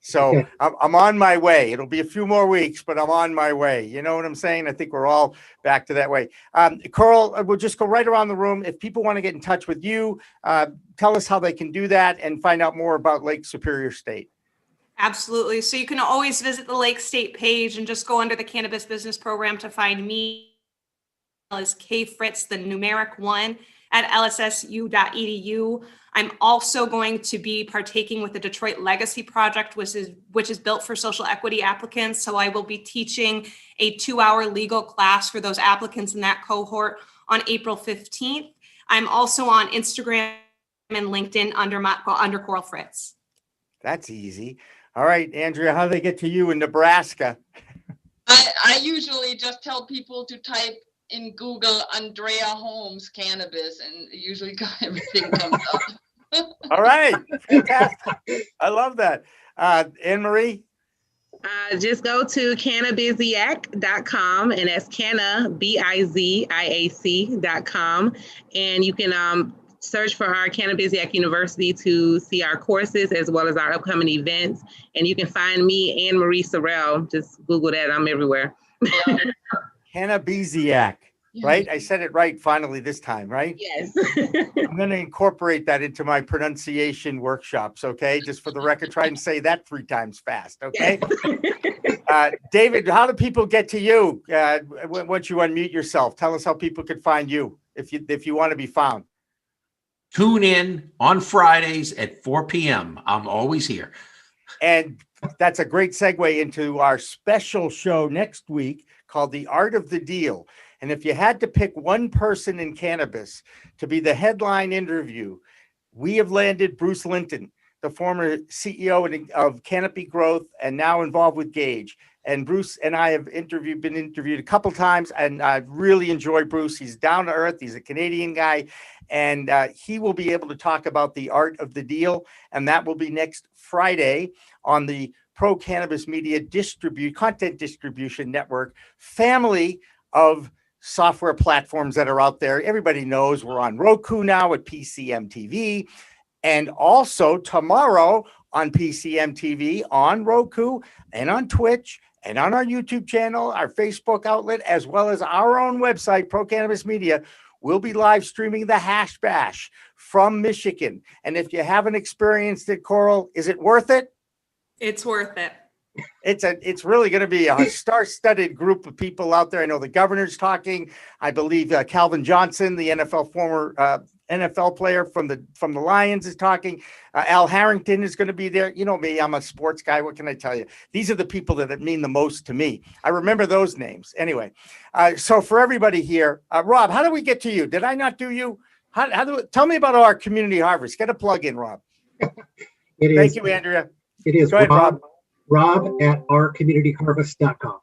So I'm on my way. It'll be a few more weeks, but I'm on my way. You know what I'm saying? I think we're all back to that way. Koral, we'll just go right around the room. If people want to get in touch with you, tell us how they can do that and find out more about Lake Superior State. Absolutely. So you can always visit the Lake State page and just go under the Cannabis Business Program to find me. Is K Fritz, the numeric 1 at lssu.edu. I'm also going to be partaking with the Detroit Legacy Project, which is built for social equity applicants. So I will be teaching a 2-hour legal class for those applicants in that cohort on April 15th. I'm also on Instagram and LinkedIn under Koral Fritz. That's easy. All right, Andrea, how do they get to you in Nebraska? I usually just tell people to type in Google Andrea Holmes cannabis, and usually everything comes up. All right, fantastic. I love that. Anne Marie? Just go to cannabiziac.com, and that's Canna, BIZIAC.com. And you can search for our Cannabiziac University to see our courses as well as our upcoming events. And you can find me and Marie Sorrell. Just Google that. I'm everywhere. Cannabiziac, right? I said it right finally this time, right? Yes. I'm going to incorporate that into my pronunciation workshops, okay? Just for the record, try and say that 3 times fast, okay? David, how do people get to you once you unmute yourself? Tell us how people could find you if you want to be found. Tune in on Fridays at 4 p.m. I'm always here. And that's a great segue into our special show next week called The Art of the Deal. And if you had to pick one person in cannabis to be the headline interview, we have landed Bruce Linton, the former CEO of Canopy Growth and now involved with Gage. And Bruce and I have been interviewed a couple times, and I really enjoy Bruce. He's down to earth. He's a Canadian guy, and he will be able to talk about the art of the deal. And that will be next Friday on the Pro Cannabis Media Content Distribution Network, family of software platforms that are out there. Everybody knows we're on ROKU now at PCM TV, and also tomorrow on PCM TV, on ROKU, and on Twitch, and on our YouTube channel, our Facebook outlet, as well as our own website, Pro Cannabis Media. We'll be live streaming the Hash Bash from Michigan. And if you haven't experienced it, Koral, is it worth it? It's worth it. It's really going to be a star-studded group of people out there. I know the governor's talking. I believe Calvin Johnson, the former NFL player from the Lions, is talking. Al Harrington is going to be there. You know me, I'm a sports guy. What can I tell you? These are the people that mean the most to me. I remember those names. Anyway, so for everybody here, Rob, how do we get to you? Did I not do you? Tell me about our community harvest. Get a plug in, Rob. Thank you, Andrea. It is. Go ahead, Rob. Rob at ourcommunityharvest.com.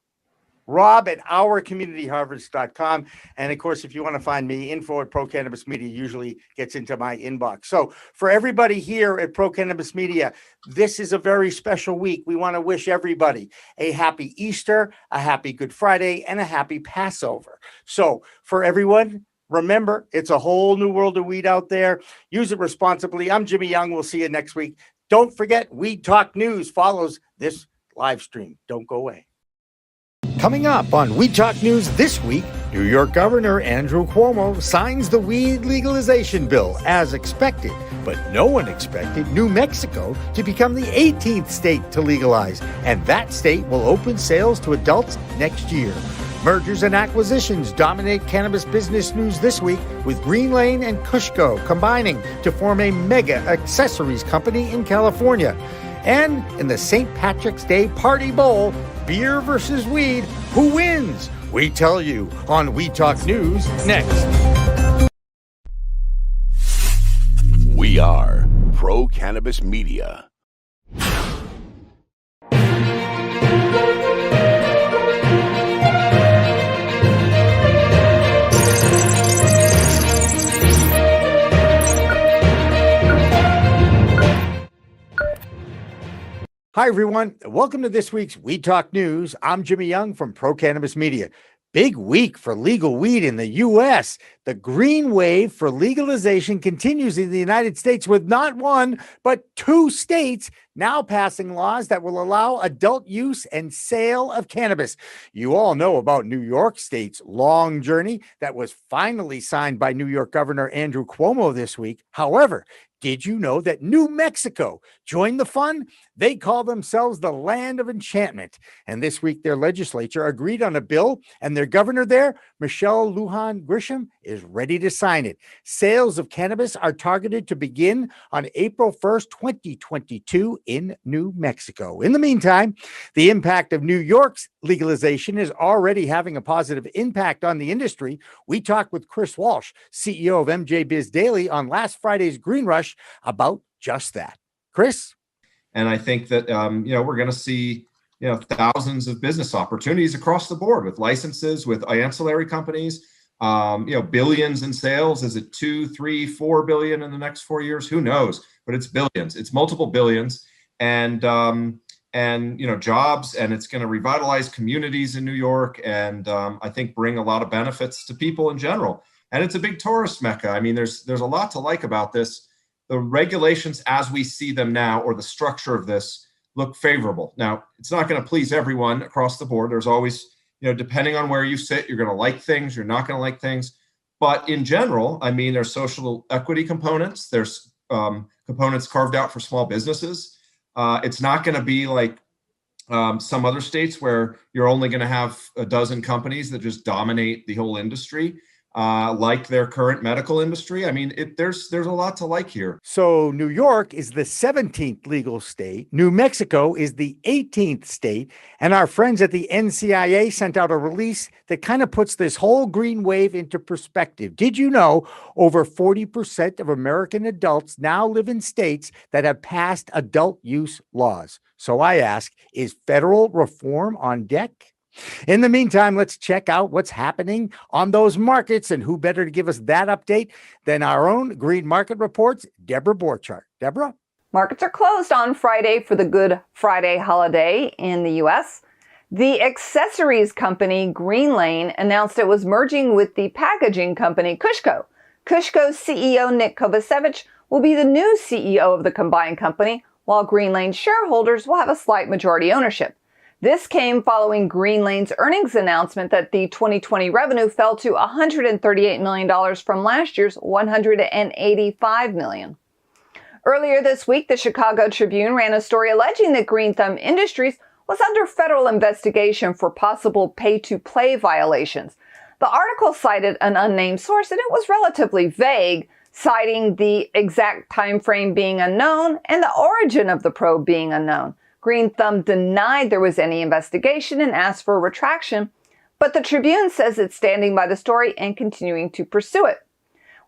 Rob at ourcommunityharvest.com. And of course, if you want to find me, info at Pro Cannabis Media usually gets into my inbox. So for everybody here at Pro Cannabis Media, this is a very special week. We want to wish everybody a happy Easter, a happy Good Friday, and a happy Passover. So for everyone, remember, it's a whole new world of weed out there. Use it responsibly. I'm Jimmy Young. We'll see you next week. Don't forget, Weed Talk News follows this live stream. Don't go away. Coming up on Weed Talk News this week, New York Governor Andrew Cuomo signs the weed legalization bill as expected, but no one expected New Mexico to become the 18th state to legalize, and that state will open sales to adults next year. Mergers and acquisitions dominate cannabis business news this week, with Green Lane and Kushco combining to form a mega accessories company in California. And in the St. Patrick's Day Party Bowl, beer versus weed, who wins? We tell you on We Talk News next. We are Pro Cannabis Media. Hi, everyone. Welcome to this week's We Talk News. I'm Jimmy Young from Pro Cannabis Media. Big week for legal weed in the U.S. The green wave for legalization continues in the United States, with not one, but 2 states now passing laws that will allow adult use and sale of cannabis. You all know about New York State's long journey that was finally signed by New York Governor Andrew Cuomo this week. However, did you know that New Mexico joined the fun? They call themselves the Land of Enchantment. And this week, their legislature agreed on a bill, and their governor there, Michelle Lujan Grisham, is ready to sign it. Sales of cannabis are targeted to begin on April 1st, 2022 in New Mexico. In the meantime, the impact of New York's legalization is already having a positive impact on the industry. We talked with Chris Walsh, CEO of MJ Biz Daily, on last Friday's Green Rush about just that. Chris? And I think that, we're going to see, thousands of business opportunities across the board with licenses, with ancillary companies, billions in sales. Is it 2, 3, 4 billion in the next 4 years? Who knows? But it's billions. It's multiple billions, and jobs, and it's going to revitalize communities in New York, and I think bring a lot of benefits to people in general. And it's a big tourist mecca. I mean, there's a lot to like about this. The regulations as we see them now, or the structure of this, look favorable. Now, it's not going to please everyone across the board. There's always, depending on where you sit, you're going to like things, you're not going to like things. But in general, I mean, there's social equity components. There's components carved out for small businesses. It's not going to be like some other states where you're only going to have a dozen companies that just dominate the whole industry, like their current medical industry. I mean, there's a lot to like here. So New York is the 17th legal state. New Mexico is the 18th state. And our friends at the NCIA sent out a release that kind of puts this whole green wave into perspective. Did you know over 40% of American adults now live in states that have passed adult use laws? So I ask, is federal reform on deck? In the meantime, let's check out what's happening on those markets, and who better to give us that update than our own Green Market Report's Deborah Borchardt. Deborah? Markets are closed on Friday for the Good Friday holiday in the U.S. The accessories company Green Lane announced it was merging with the packaging company Kushco. Kushco's CEO Nick Kovacevic will be the new CEO of the combined company, while Green Lane shareholders will have a slight majority ownership. This came following Green Lane's earnings announcement that the 2020 revenue fell to $138 million from last year's $185 million. Earlier this week, the Chicago Tribune ran a story alleging that Green Thumb Industries was under federal investigation for possible pay-to-play violations. The article cited an unnamed source, and it was relatively vague, citing the exact time frame being unknown and the origin of the probe being unknown. Green Thumb denied there was any investigation and asked for a retraction, but the Tribune says it's standing by the story and continuing to pursue it.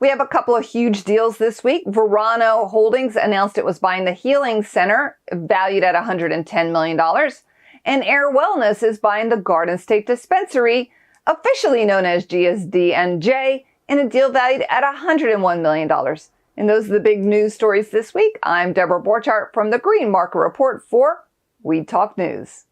We have a couple of huge deals this week. Verano Holdings announced it was buying the Healing Center, valued at $110 million, and Air Wellness is buying the Garden State Dispensary, officially known as GSD&J, in a deal valued at $101 million. And those are the big news stories this week. I'm Deborah Borchardt from the Green Market Report for Weed Talk News.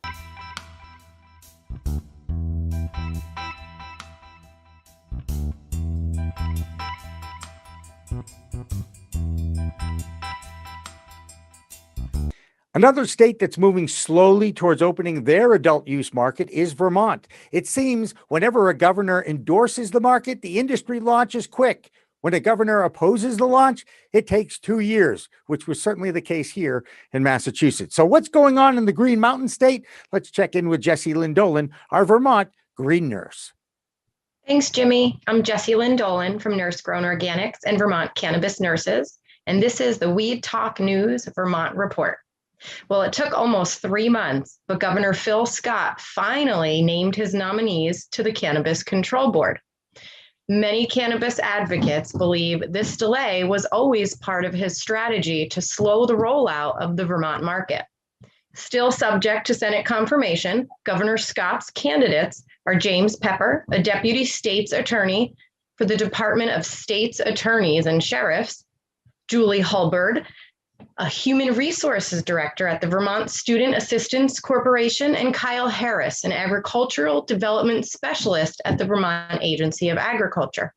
Another state that's moving slowly towards opening their adult use market is Vermont. It seems whenever a governor endorses the market, the industry launches quick. When a governor opposes the launch, it takes 2 years, which was certainly the case here in Massachusetts. So what's going on in the Green Mountain State? Let's check in with Jessie Lynn Dolan, our Vermont green nurse. Thanks, Jimmy. I'm Jessie Lynn Dolan from Nurse Grown Organics and Vermont Cannabis Nurses, and this is the Weed Talk News Vermont Report. Well, it took almost 3 months, but Governor Phil Scott finally named his nominees to the Cannabis Control Board. Many cannabis advocates believe this delay was always part of his strategy to slow the rollout of the Vermont market. Still subject to Senate confirmation, Governor Scott's candidates are James Pepper, a deputy state's attorney for the Department of State's Attorneys and Sheriffs, Julie Hulberd, a human resources director at the Vermont Student Assistance Corporation, and Kyle Harris, an agricultural development specialist at the Vermont Agency of Agriculture.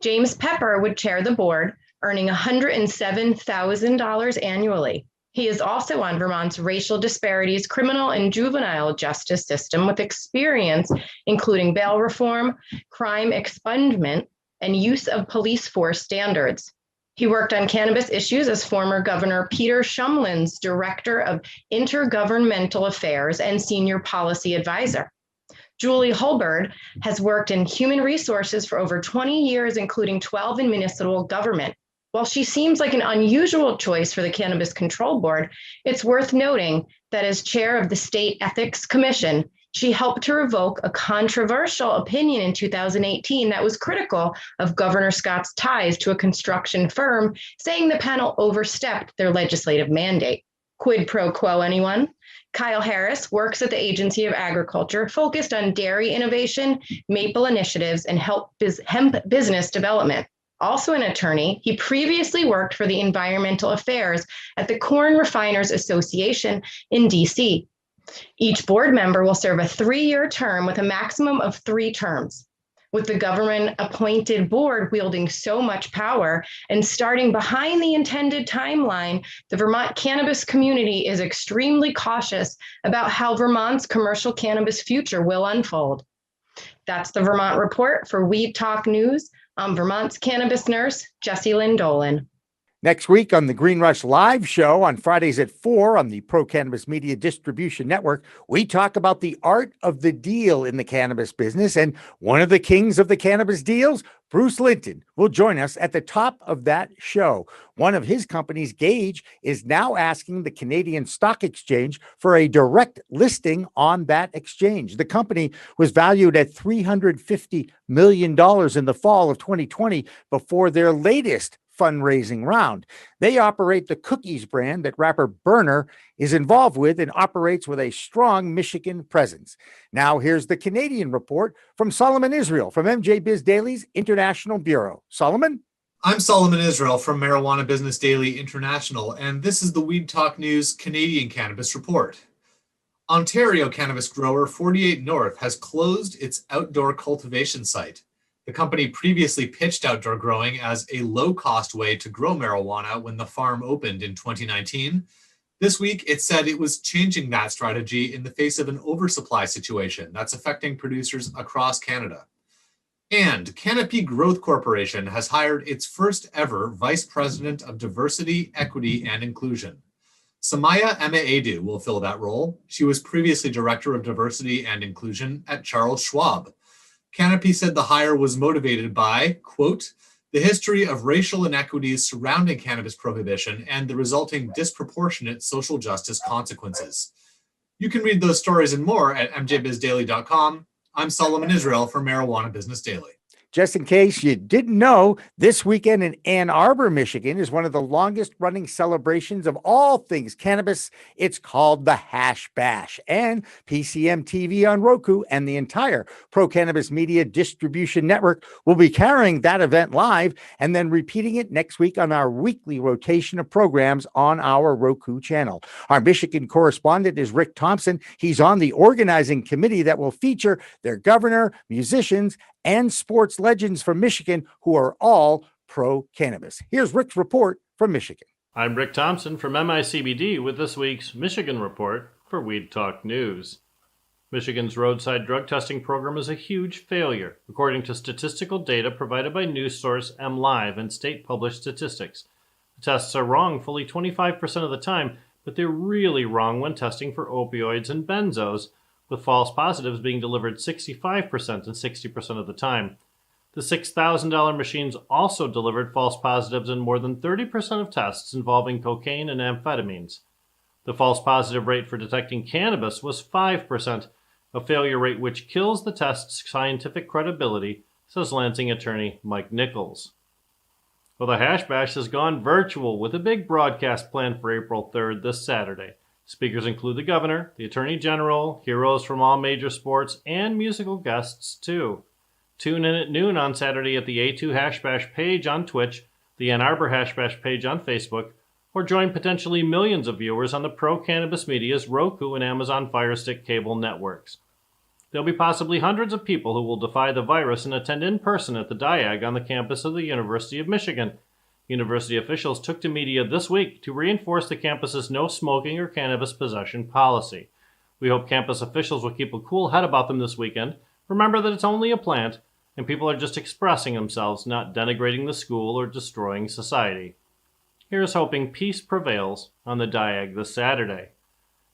James Pepper would chair the board, earning $107,000 annually. He is also on Vermont's racial disparities, criminal and juvenile justice system with experience including bail reform, crime expungement, and use of police force standards. He worked on cannabis issues as former Governor Peter Shumlin's Director of Intergovernmental Affairs and Senior Policy Advisor. Julie Hulberd has worked in human resources for over 20 years, including 12 in municipal government. While she seems like an unusual choice for the Cannabis Control Board, it's worth noting that as chair of the State Ethics Commission, she helped to revoke a controversial opinion in 2018 that was critical of Governor Scott's ties to a construction firm, saying the panel overstepped their legislative mandate. Quid pro quo, anyone? Kyle Harris works at the Agency of Agriculture, focused on dairy innovation, maple initiatives, and hemp business development. Also an attorney, he previously worked for the Environmental Affairs at the Corn Refiners Association in DC. Each board member will serve a 3-year term with a maximum of 3 terms. With the government-appointed board wielding so much power and starting behind the intended timeline, the Vermont cannabis community is extremely cautious about how Vermont's commercial cannabis future will unfold. That's the Vermont Report for Weed Talk News. I'm Vermont's cannabis nurse, Jessie Lynn Dolan. Next week on the Green Rush Live Show on Fridays at 4 on the Pro Cannabis Media Distribution Network, we talk about the art of the deal in the cannabis business. And one of the kings of the cannabis deals, Bruce Linton, will join us at the top of that show. One of his companies, Gage, is now asking the Canadian Stock Exchange for a direct listing on that exchange. The company was valued at $350 million in the fall of 2020 before their latest fundraising round. They operate the Cookies brand that rapper Burner is involved with and operates with a strong Michigan presence. Now here's the Canadian report from Solomon Israel from MJ Biz Daily's International Bureau. Solomon? I'm Solomon Israel from Marijuana Business Daily International, and this is the Weed Talk News Canadian Cannabis Report. Ontario cannabis grower 48 North has closed its outdoor cultivation site. The company previously pitched outdoor growing as a low-cost way to grow marijuana when the farm opened in 2019. This week, it said it was changing that strategy in the face of an oversupply situation that's affecting producers across Canada. And Canopy Growth Corporation has hired its first ever Vice President of Diversity, Equity, and Inclusion. Samaya Emeadu will fill that role. She was previously Director of Diversity and Inclusion at Charles Schwab. Canopy said the hire was motivated by, quote, the history of racial inequities surrounding cannabis prohibition and the resulting disproportionate social justice consequences. You can read those stories and more at mjbizdaily.com. I'm Solomon Israel for Marijuana Business Daily. Just in case you didn't know, this weekend in Ann Arbor, Michigan is one of the longest running celebrations of all things cannabis. It's called the Hash Bash, and PCM TV on Roku and the entire Pro Cannabis Media Distribution Network will be carrying that event live and then repeating it next week on our weekly rotation of programs on our Roku channel. Our Michigan correspondent is Rick Thompson. He's on the organizing committee that will feature their governor, musicians, and sports legends from Michigan who are all pro-cannabis. Here's Rick's report from Michigan. I'm Rick Thompson from MICBD with this week's Michigan Report for Weed Talk News. Michigan's roadside drug testing program is a huge failure, according to statistical data provided by news source MLive and state-published statistics. The tests are wrong fully 25% of the time, but they're really wrong when testing for opioids and benzos, with false positives being delivered 65% and 60% of the time. The $6,000 machines also delivered false positives in more than 30% of tests involving cocaine and amphetamines. The false positive rate for detecting cannabis was 5%, a failure rate which kills the test's scientific credibility, says Lansing attorney Mike Nichols. Well, the Hash Bash has gone virtual with a big broadcast planned for April 3rd this Saturday. Speakers include the governor, the attorney general, heroes from all major sports, and musical guests, too. Tune in at noon on Saturday at the A2 Hash Bash page on Twitch, the Ann Arbor Hash Bash page on Facebook, or join potentially millions of viewers on the Pro Cannabis Media's Roku and Amazon Fire Stick cable networks. There'll be possibly hundreds of people who will defy the virus and attend in person at the Diag on the campus of the University of Michigan. University officials took to media this week to reinforce the campus's no smoking or cannabis possession policy. We hope campus officials will keep a cool head about them this weekend. Remember that it's only a plant, and people are just expressing themselves, not denigrating the school or destroying society. Here's hoping peace prevails on the Diag this Saturday.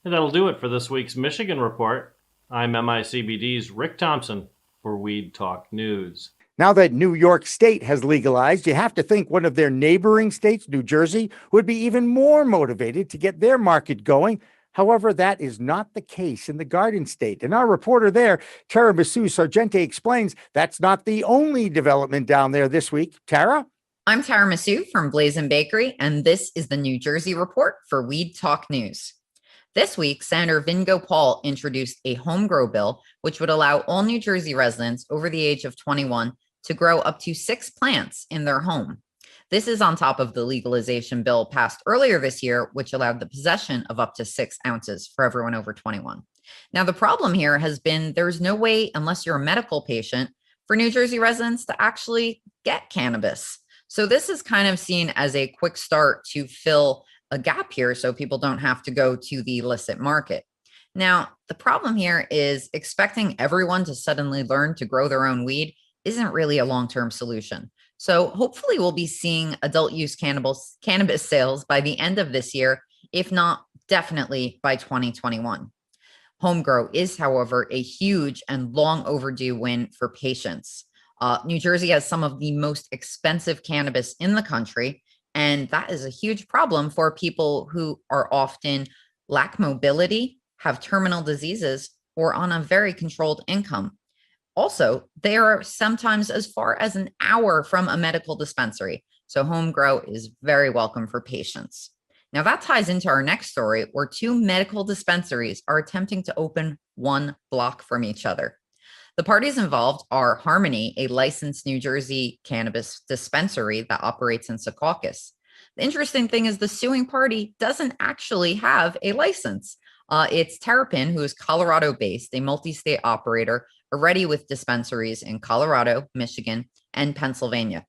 And that'll do it for this week's Michigan Report. I'm MICBD's Rick Thompson for Weed Talk News. Now that New York State has legalized, you have to think one of their neighboring states, New Jersey, would be even more motivated to get their market going. However, that is not the case in the Garden State. And our reporter there, Tara Masu Sargente, explains that's not the only development down there this week. Tara? I'm Tara Masu from Blazin' Bakery, and this is the New Jersey Report for Weed Talk News. This week, Senator Vin Gopal introduced a home grow bill, which would allow all New Jersey residents over the age of 21 to grow up to 6 plants in their home. This is on top of the legalization bill passed earlier this year, which allowed the possession of up to 6 ounces for everyone over 21. Now, the problem here has been there's no way, unless you're a medical patient, for New Jersey residents to actually get cannabis. So this is kind of seen as a quick start to fill a gap here so people don't have to go to the illicit market. Now, the problem here is expecting everyone to suddenly learn to grow their own weed isn't really a long-term solution. So hopefully we'll be seeing adult use cannabis sales by the end of this year, if not definitely by 2021. Home grow is, however, a huge and long overdue win for patients. New Jersey has some of the most expensive cannabis in the country, and that is a huge problem for people who are often lack mobility, have terminal diseases, or on a very controlled income. Also, they are sometimes as far as an hour from a medical dispensary, so home grow is very welcome for patients. Now that ties into our next story, where 2 medical dispensaries are attempting to open 1 block from each other. The parties involved are Harmony, a licensed New Jersey cannabis dispensary that operates in Secaucus. The interesting thing is the suing party doesn't actually have a license. It's Terrapin, who is Colorado-based, a multi-state operator, already with dispensaries in Colorado, Michigan, and Pennsylvania.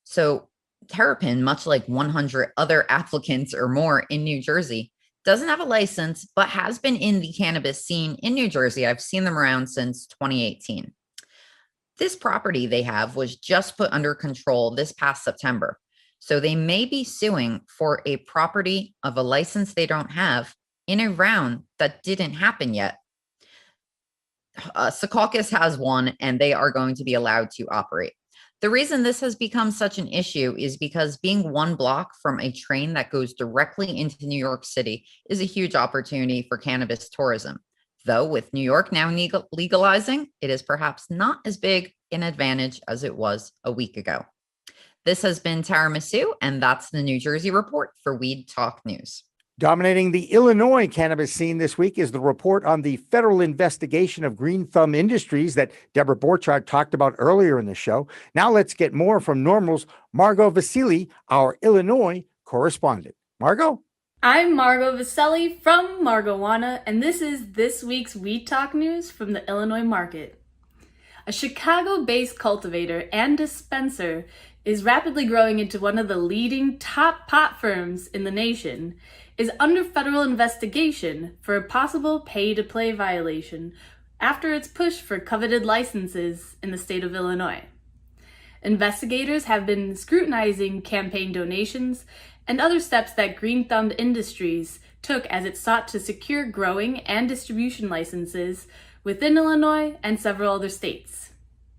So Terrapin, much like 100 other applicants or more in New Jersey, doesn't have a license, but has been in the cannabis scene in New Jersey. I've seen them around since 2018. This property they have was just put under control this past September. So they may be suing for a property of a license they don't have in a round that didn't happen yet. Secaucus has one, and they are going to be allowed to operate. The reason this has become such an issue is because being 1 block from a train that goes directly into New York City is a huge opportunity for cannabis tourism. Though with New York now legalizing, it is perhaps not as big an advantage as it was a week ago. This has been Tara Masu, and that's the New Jersey Report for Weed Talk News. Dominating the Illinois cannabis scene this week is the report on the federal investigation of Green Thumb Industries that Deborah Borchardt talked about earlier in the show. Now let's get more from Normal's Margot Vasili, our Illinois correspondent. Margot? I'm Margot Vasili from Margowana, and this is this week's Weed Talk News from the Illinois market. A Chicago-based cultivator and dispenser is rapidly growing into one of the leading top pot firms in the nation, is under federal investigation for a possible pay-to-play violation after its push for coveted licenses in the state of Illinois. Investigators have been scrutinizing campaign donations and other steps that Green Thumb Industries took as it sought to secure growing and distribution licenses within Illinois and several other states.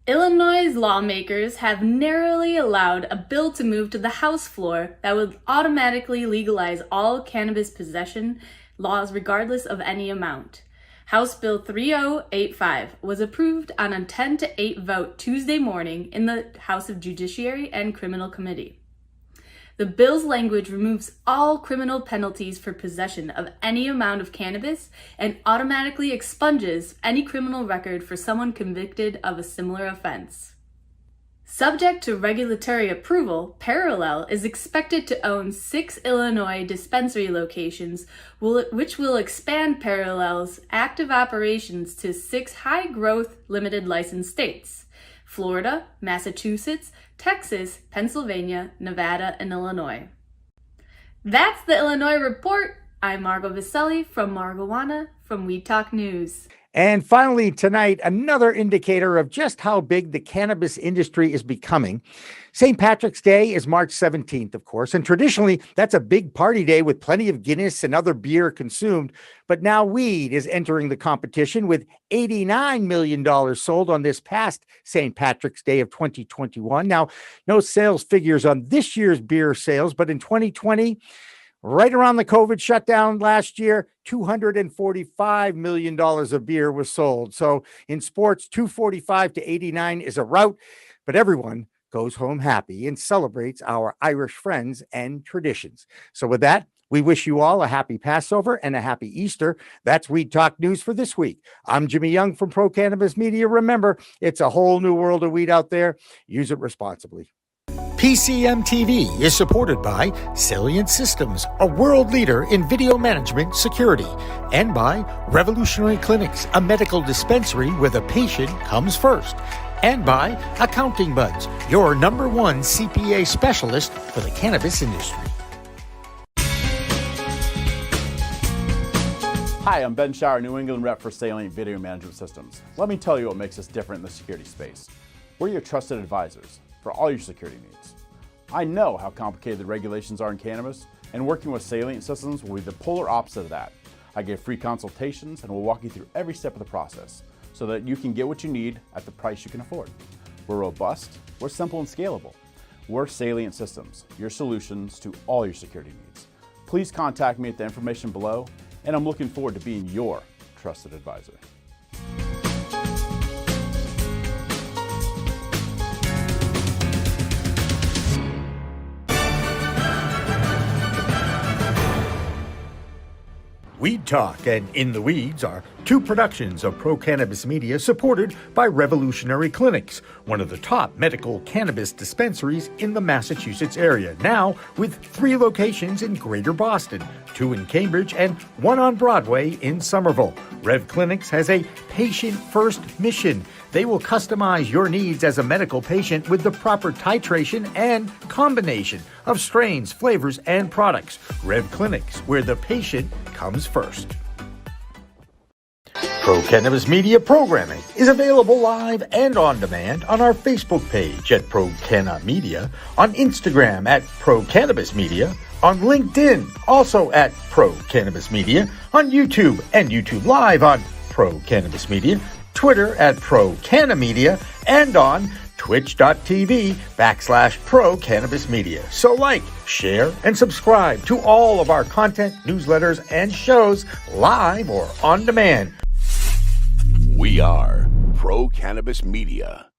Illinois lawmakers have narrowly allowed a bill to move to the House floor that would automatically legalize all cannabis possession laws regardless of any amount. House Bill 3085 was approved on a 10-8 vote Tuesday morning in the House of Judiciary and Criminal Committee. The bill's language removes all criminal penalties for possession of any amount of cannabis and automatically expunges any criminal record for someone convicted of a similar offense. Subject to regulatory approval, Parallel is expected to own 6 Illinois dispensary locations, which will expand Parallel's active operations to 6 high-growth limited license states: Florida, Massachusetts, Texas, Pennsylvania, Nevada, and Illinois. That's the Illinois Report. I'm Margot Vasili from Margowana from Weed Talk News. And finally, tonight, another indicator of just how big the cannabis industry is becoming. St. Patrick's Day is March 17th, of course, and traditionally, that's a big party day with plenty of Guinness and other beer consumed. But now weed is entering the competition with $89 million sold on this past St. Patrick's Day of 2021. Now, no sales figures on this year's beer sales, but in 2020, right around the COVID shutdown last year, $245 million of beer was sold. So in sports, 245 to 89 is a rout, but everyone goes home happy and celebrates our Irish friends and traditions. So with that, we wish you all a happy Passover and a happy Easter. That's Weed Talk News for this week. I'm Jimmy Young from Pro Cannabis Media. Remember, it's a whole new world of weed out there. Use it responsibly. PCM TV is supported by Salient Systems, a world leader in video management security, and by Revolutionary Clinics, a medical dispensary where the patient comes first, and by Accounting Buds, your number one CPA specialist for the cannabis industry. Hi, I'm Ben Shire, New England rep for Salient Video Management Systems. Let me tell you what makes us different in the security space. We're your trusted advisors for all your security needs. I know how complicated the regulations are in cannabis, and working with Salient Systems will be the polar opposite of that. I give free consultations and will walk you through every step of the process so that you can get what you need at the price you can afford. We're robust, we're simple and scalable. We're Salient Systems, your solutions to all your security needs. Please contact me at the information below, and I'm looking forward to being your trusted advisor. Weed Talk and In the Weeds are two productions of Pro Cannabis Media supported by Revolutionary Clinics, one of the top medical cannabis dispensaries in the Massachusetts area, now with 3 locations in Greater Boston, 2 in Cambridge and 1 on Broadway in Somerville. Rev Clinics has a patient-first mission. They will customize your needs as a medical patient with the proper titration and combination of strains, flavors, and products. Rev Clinics, where the patient comes first. Pro Cannabis Media programming is available live and on demand on our Facebook page at Pro Canna Media, on Instagram at Pro Cannabis Media, on LinkedIn also at Pro Cannabis Media, on YouTube and YouTube Live on Pro Cannabis Media, Twitter at Pro Canna Media, and on twitch.tv/Pro Cannabis Media. So like, share, and subscribe to all of our content, newsletters, and shows live or on demand. We are Pro Cannabis Media.